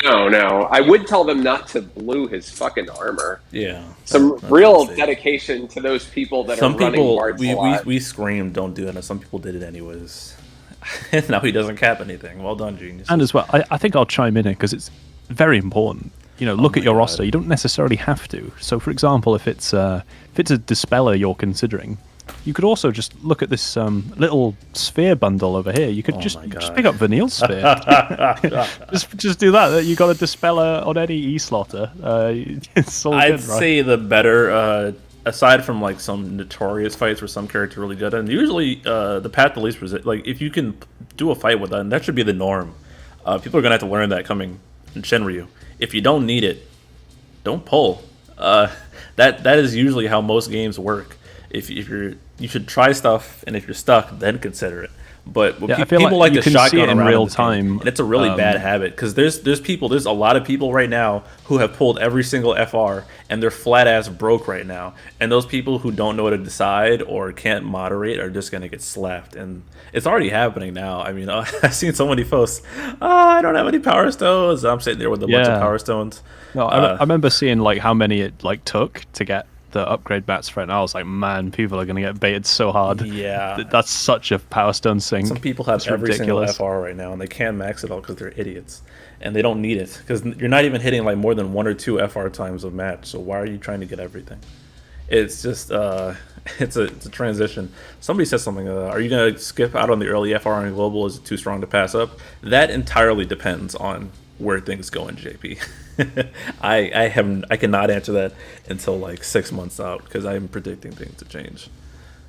No. I would tell them not to blue his fucking armor. Yeah. Some real dedication to those people that are running Bart's a lot. We screamed, don't do that. And some people did it anyways. Now he doesn't cap anything. Well done, genius. And as well, I think I'll chime in here because it's very important. Look at your roster. You don't necessarily have to. So, for example, if it's a dispeller you're considering, you could also just look at this little sphere bundle over here. You could just pick up Vanille's sphere. just do that. You got a dispeller on any E-slotter. It's all I'd good, right? say the better. Aside from like some notorious fights where some character really good, and usually the path to least resist, like if you can do a fight with that, and that should be the norm. People are gonna have to learn that coming in Shenryu. If you don't need it, don't pull. That is usually how most games work. If you should try stuff, and if you're stuck, then consider it. But people like to shotgun in around real time, and it's a really bad habit because there's a lot of people right now who have pulled every single FR and they're flat ass broke right now. And those people who don't know what to decide or can't moderate are just gonna get slapped. And it's already happening now. I mean, I've seen so many posts. I don't have any power stones. I'm sitting there with a bunch of power stones. No, I remember seeing like how many it like took to get the upgrade bats right now. I was like, man, people are going to get baited so hard. Yeah. That's such a power stone sink. Some people have every single FR right now, and they can't max it all because they're idiots. And they don't need it, because you're not even hitting like more than 1 or 2 FR times a match, so why are you trying to get everything? It's just, it's a transition. Somebody said something, are you going to skip out on the early FR and global? Is it too strong to pass up? That entirely depends on where things go in JP. I cannot answer that until like 6 months out because I'm predicting things to change.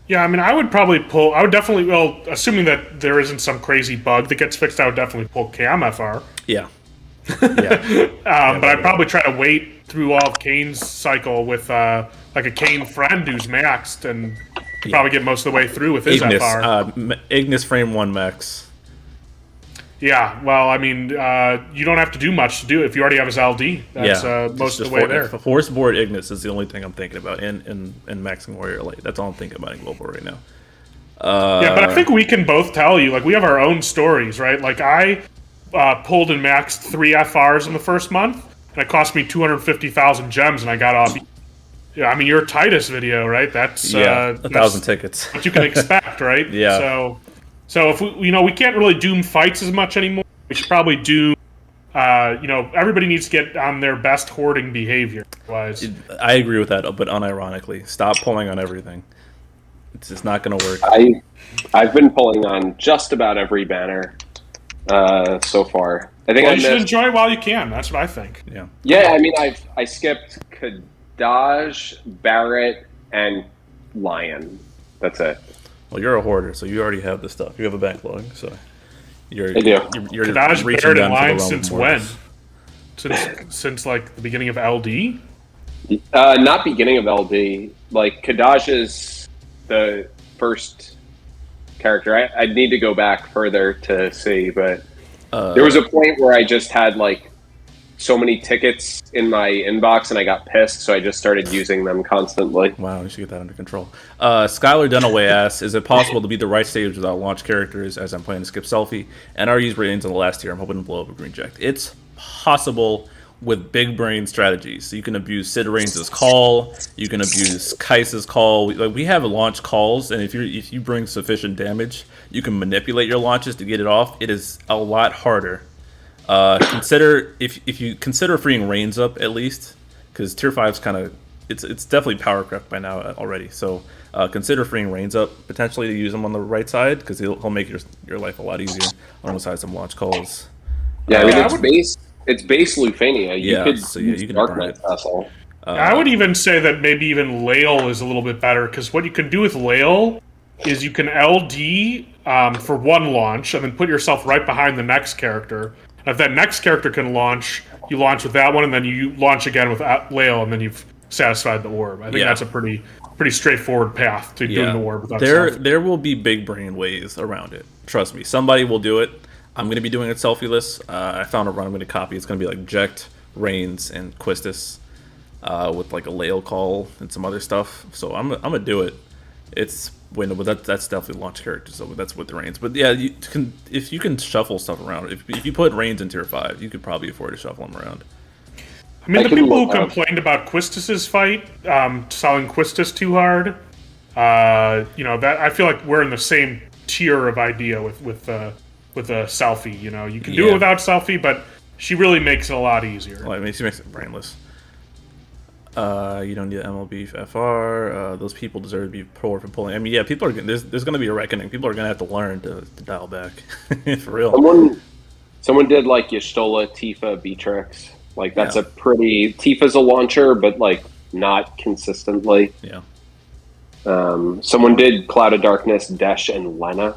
Yeah, I mean, I would definitely, well, assuming that there isn't some crazy bug that gets fixed, I would definitely pull Cam FR. Yeah. Yeah. But I'd probably try to wait through all of Kane's cycle with like a Kane friend who's maxed, and probably get most of the way through with his Ignis, FR. Ignis frame 1 max. Yeah, well, I mean, you don't have to do much to do it if you already have his LD. That's most of the way there. Force board Ignis is the only thing I'm thinking about in maxing Warrior Light. That's all I'm thinking about in Global right now. Yeah, but I think we can both tell you, like, we have our own stories, right? Like, I pulled and maxed 3 FRs in the first month, and it cost me 250,000 gems, and I got off. Yeah, I mean, your Titus video, right? That's 1,000 tickets. What you can expect, right? Yeah. So if we can't really doom fights as much anymore. We should probably doom. Everybody needs to get on their best hoarding behavior. Otherwise, I agree with that, but unironically, stop pulling on everything. It's just not going to work. I've been pulling on just about every banner so far. I think you should enjoy it while you can. That's what I think. Yeah. Yeah, I mean, I skipped Cont'd, Barrett, and Lion. That's it. Well, you're a hoarder, so you already have the stuff. You have a backlog, so I do. You're Cont'd, reaching Barrett, down and to the Lion realm since of when? mortals. Since like the beginning of LD? Not beginning of LD. Like, Cont'd is the first character. I'd need to go back further to see, but there was a point where I just had like so many tickets in my inbox and I got pissed, so I just started using them constantly. Wow, you should get that under control. Skylar Dunaway asks, is it possible to beat the right stage without launch characters as I'm planning to skip Selfie? And are used ratings in the last tier? I'm hoping to blow up a green jack. It's possible with big brain strategies. So you can abuse Sid Reigns' call, you can abuse Kais's call. We have launch calls, and if you bring sufficient damage, you can manipulate your launches to get it off. It is a lot harder. Consider if you consider freeing Reigns up at least, because tier 5's kind of it's definitely power crept by now already. So consider freeing Reigns up potentially to use him on the right side, because he'll make your life a lot easier alongside some launch calls. Yeah, I mean it's base Lufania. You can Dark Knight Castle. I would even say that maybe even Lael is a little bit better, because what you can do with Lael is you can LD for one launch and then put yourself right behind the next character. And if that next character can launch, you launch with that one, and then you launch again with Lael, and then you've satisfied the orb. I think that's a pretty straightforward path to doing the orb. There will be big brain ways around it. Trust me, somebody will do it. I'm going to be doing it selfieless. I found a run I'm going to copy. It's going to be like Jekt, Reigns, and Quistis with like a Lael call and some other stuff. So I'm going to do it. That's definitely launch characters, so that's with the Reigns. But yeah, if you can shuffle stuff around. If you put Reigns in tier 5, you could probably afford to shuffle them around. I mean, the people who complained about Quistis' fight, selling Quistis too hard, that I feel like we're in the same tier of idea with Selfie. You can do it without Selfie, but she really makes it a lot easier. Well, I mean, she makes it brainless. You don't need MLB FR. Those people deserve to be poor for pulling. I mean, yeah, people are. There's going to be a reckoning. People are going to have to learn to dial back for real. Someone did like Y'shtola, Tifa, Beatrix. Like that's a pretty. Tifa's a launcher, but like not consistently. Yeah. Someone did Cloud of Darkness, Desh, and Lena.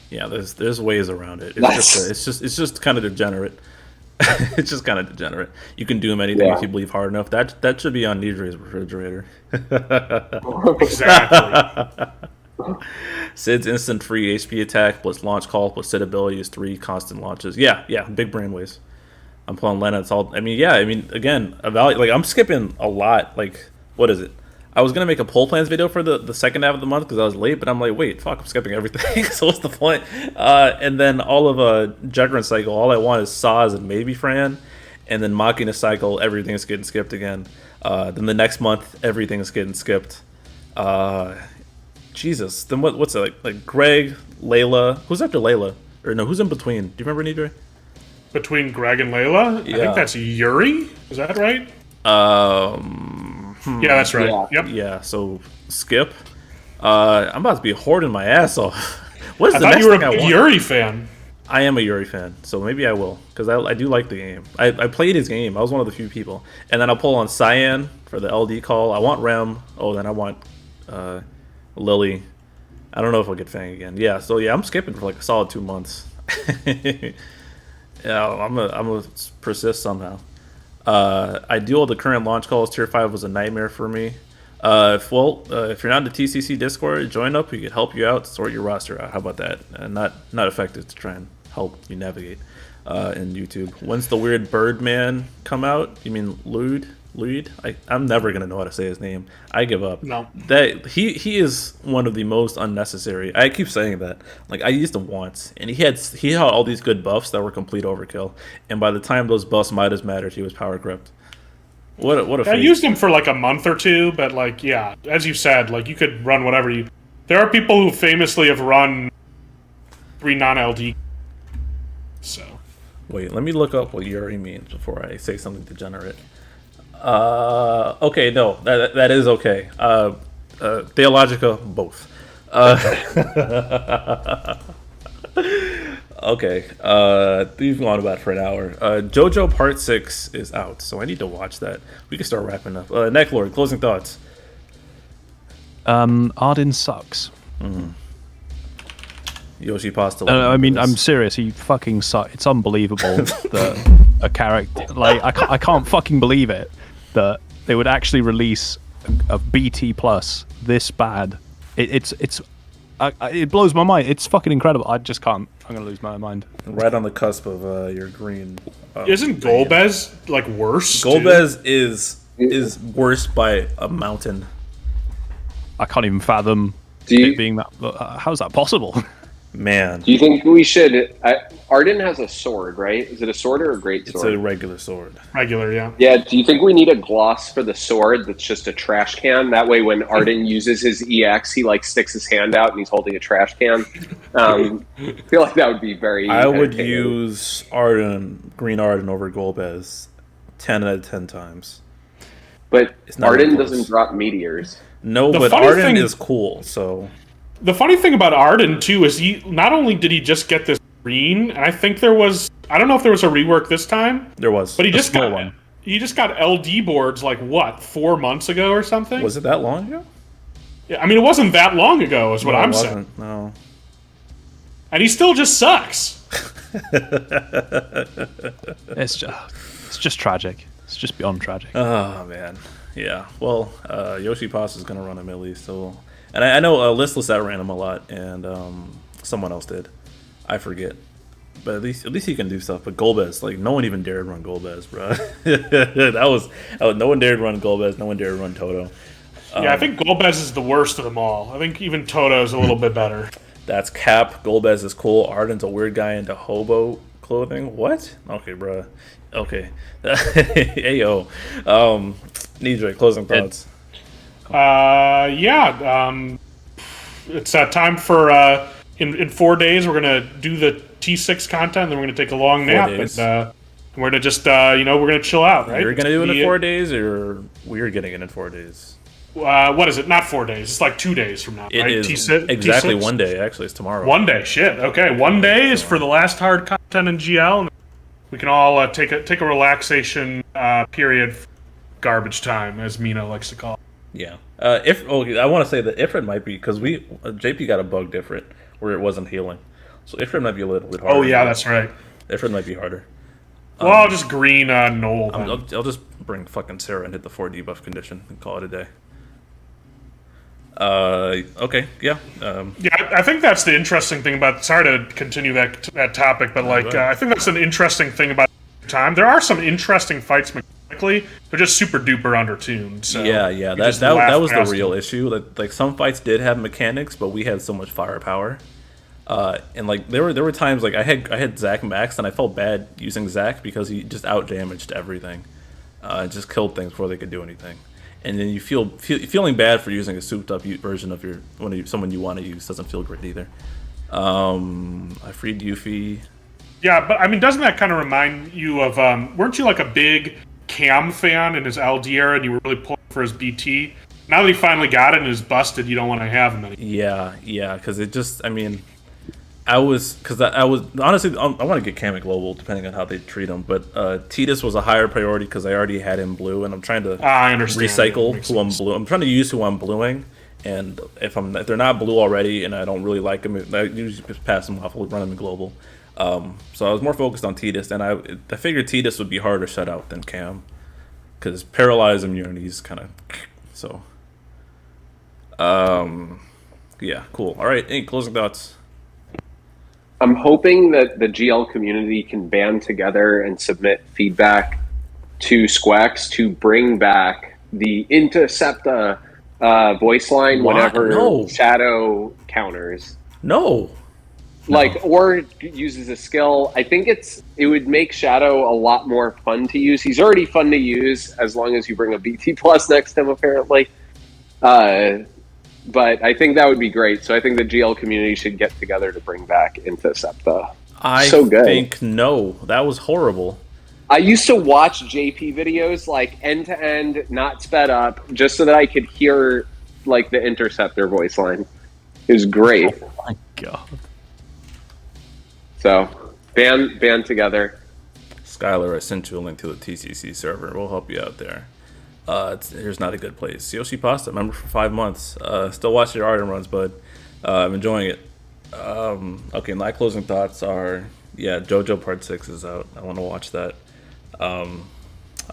Yeah, there's ways around it. It's just kind of degenerate. It's just kind of degenerate. You can doom anything if you believe hard enough. That should be on Nidre's refrigerator. Exactly. Sid's instant free HP attack plus launch call plus Sid ability is 3 constant launches. Yeah, big brain ways. I'm pulling Lena. It's all. Again, I'm skipping a lot. Like, what is it? I was gonna make a poll plans video for the second half of the month because I was late, but I'm like, wait, fuck, I'm skipping everything. So what's the point? And then all of Jegrin cycle, all I want is Saz and maybe Fran, and then Machina cycle, everything's getting skipped again. Then the next month, everything's getting skipped. Jesus. Then what's it like? Greg, Layla. Who's after Layla? Or no, who's in between? Do you remember, Nidre? Between Greg and Layla, I think that's Yuri. Is that right? Yeah, that's right. Yeah. Yep. Yeah, so skip. I'm about to be hoarding my ass off. What is I the thought next you were thing I a want? Yuri fan. I am a Yuri fan, so maybe I will, because I do like the game. I played his game. I was one of the few people. And then I'll pull on Cyan for the LD call. I want Rem. Oh, then I want Lily. I don't know if I'll get Fang again. Yeah, so yeah, I'm skipping for like a solid 2 months. Yeah, I'm gonna persist somehow. I do all the current launch calls. Tier 5 was a nightmare for me. If you're not in the TCC Discord, join up. We could help you out, sort your roster out. How about that? Not effective to try and help you navigate in YouTube. When's the weird Birdman come out? You mean Lude? I'm never gonna know how to say his name. I give up. No. That he is one of the most unnecessary. I keep saying that. Like, I used him once, and he had all these good buffs that were complete overkill. And by the time those buffs might have mattered, he was power gripped. What a I used him for like a month or two, but like, yeah, as you said, like you could run whatever you. There are people who famously have run 3 non-LD. So. Wait, let me look up what Yuri means before I say something degenerate. Okay, no, that is okay. Theologica, both. Okay, we've gone about for an hour. JoJo Part 6 is out, so I need to watch that. We can start wrapping up. Necklord, closing thoughts. Arden sucks. Yoshi Pasta. I mean, I'm serious. He fucking sucks. It's unbelievable that a character like I can't fucking believe it that they would actually release a BT plus this bad. It blows my mind. It's fucking incredible. I just can't. I'm gonna lose my mind. Right on the cusp of your green. Isn't Golbez like worse? Golbez is worse by a mountain. I can't even fathom it being that. How's that possible? Man. Do you think we should... Arden has a sword, right? Is it a sword or a great sword? It's a regular sword. Regular, yeah. Yeah, do you think we need a gloss for the sword that's just a trash can? That way when Arden uses his EX, he like sticks his hand out and he's holding a trash can. I feel like that would be very... I would use Green Arden over Golbez 10 out of 10 times. But not Arden even close. doesn't drop meteors. No, The but funny Arden thing- is cool, so... The funny thing about Arden too is he not only did he just get this green, and I think there was I don't know if there was a rework this time, There was. but he just got one. He just got LD boards like what 4 months ago or something. Was it that long ago? Yeah, I mean it wasn't that long ago, is what No, it I'm saying, wasn't. No. and he still just sucks. It's just tragic. It's just beyond tragic. Oh, man. Yeah. Well, Yoshi Pasta is going to run him at least. So, and I know Listless outran him a lot, and someone else did. I forget. But at least he can do stuff. But Golbez, like, no one even dared run Golbez, bro. No one dared run Golbez. No one dared run Toto. Yeah, I think Golbez is the worst of them all. I think even Toto's a little bit better. That's Cap. Golbez is cool. Arden's a weird guy into hobo clothing. What? Okay, bro. Okay. Ayo. Nidre, closing thoughts. It's time for in 4 days we're gonna do the T6 content, then we're gonna take a long nap, and we're gonna just we're gonna chill out, right? You're gonna do it in 4 days, or we're getting it in 4 days? What is it? Not 4 days. It's like 2 days from now, It right? is T6? exactly 1 day. Actually, it's tomorrow. 1 day. Shit. Okay. 1 day is for the last hard content in GL. And we can all take a relaxation period, garbage time, as Mino likes to call it. Yeah. I want to say that Ifrit might be, because JP got a bug different where it wasn't healing, so Ifrit might be a little bit harder. Oh yeah, that's right. Ifrit might be harder. Well, I'll just green Noel. Then. I'll just bring fucking Sarah and hit the 4 debuff condition and call it a day. Okay, yeah. Yeah, I think that's the interesting thing about. Sorry to continue that topic, but I think that's an interesting thing about time. There are some interesting fights mechanically. They're just super duper undertuned. So Yeah. That was the real issue. Like some fights did have mechanics, but we had so much firepower. And like there were times like I had Zac maxed and I felt bad using Zac because he just out damaged everything, just killed things before they could do anything. And then feeling bad for using a souped up version of someone you want to use doesn't feel great either. I freed Yuffie. Yeah, but I mean, doesn't that kind of remind you of? Weren't you like a big Cam fan in his LD era, and you were really pulling for his BT? Now that he finally got it and is busted, you don't want to have him anymore. Yeah, because it just, I mean, I was honestly, I want to get Kamek Global depending on how they treat him, but Titus was a higher priority because I already had him blue, and I'm trying to I understand. recycle who I'm blue. I'm trying to use who I'm bluing, and if they're not blue already and I don't really like them, I usually just pass them off. We'll run them in global. So I was more focused on Tidus, and I figured Tidus would be harder to shut out than Cam, because paralyzed immunity is kind of so. Yeah, cool. All right, any closing thoughts? I'm hoping that the GL community can band together and submit feedback to Squex to bring back the Interceptor voice line whenever No. Shadow counters. No. Or uses a skill. I think it would make Shadow a lot more fun to use. He's already fun to use as long as you bring a BT plus next to him, apparently. But I think that would be great. So I think the GL community should get together to bring back Interceptor. So good. I think no. That was horrible. I used to watch JP videos like end to end, not sped up, just so that I could hear like the Interceptor voice line. It was great. Oh my god. So band together. Skylar, I sent you a link to the TCC server. We'll help you out there. Here's not a good place. Yoshi Pasta, member for 5 months. Still watching your Arden runs, but I'm enjoying it. Okay, my closing thoughts are, JoJo Part 6 is out. I want to watch that. I'm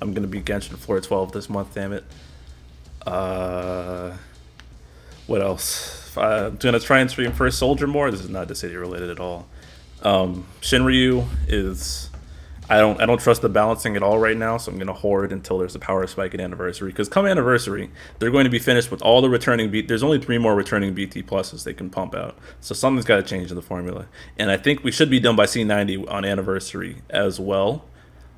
going to be Genshin Floor 12 this month, damn it. What else? I'm going to try and stream First Soldier more. This is not Dissidia related at all. Shinryu is... I don't trust the balancing at all right now, so I'm going to hoard until there's a power spike at Anniversary. Because come Anniversary, they're going to be finished with all the returning there's only 3 more returning BT pluses they can pump out. So something's got to change in the formula. And I think we should be done by C90 on Anniversary as well.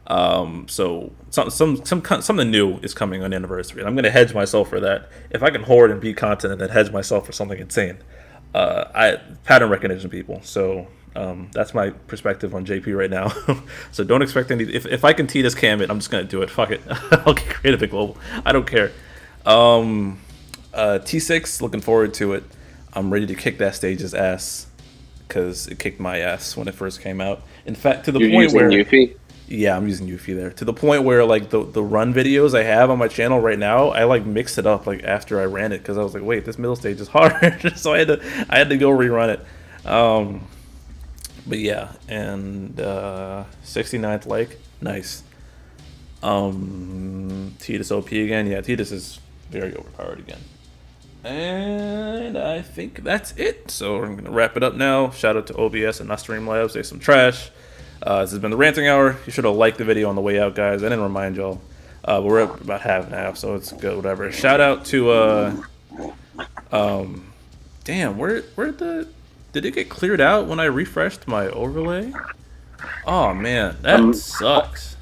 So something new is coming on Anniversary. And I'm going to hedge myself for that. If I can hoard and beat content and then hedge myself for something insane. Pattern recognition, people. So... that's my perspective on JP right now. So don't expect any. If I can tee this Gambit, I'm just gonna do it. Fuck it. I'll get creative and global. I don't care. T6, looking forward to it. I'm ready to kick that stage's ass because it kicked my ass when it first came out. In fact, to the point where Yuffie? Yeah, I'm using Yuffie there. To the point where like the run videos I have on my channel right now, I like mixed it up like after I ran it because I was like, wait, this middle stage is hard. So I had to go rerun it. But yeah, and 69th Lake, nice. Tidus OP again. Yeah, Tidus is very overpowered again. And I think that's it. So I'm going to wrap it up now. Shout out to OBS and Stream Labs. There's some trash. This has been the Ranting Hour. You should have liked the video on the way out, guys. I didn't remind y'all. But we're at about half and half, so it's good, whatever. Shout out to, damn, did it get cleared out when I refreshed my overlay? Oh man, that sucks.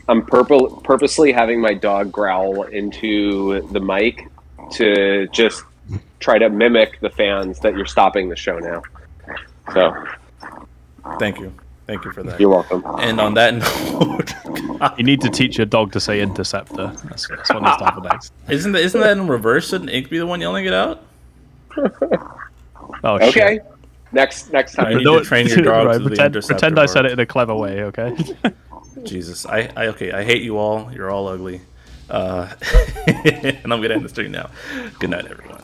I'm purposely having my dog growl into the mic to just try to mimic the fans that you're stopping the show now. So, thank you for that. You're welcome. And on that note, you need to teach your dog to say Interceptor. That's what needs to happen next. Isn't that in reverse? Shouldn't Ink be the one yelling it out? Oh, okay. Shit. Next time. You need to train your dog to the pretend Interceptor I said part. it in a clever way, okay? Jesus, I hate you all. You're all ugly. And I'm gonna end the stream now. Good night, everyone.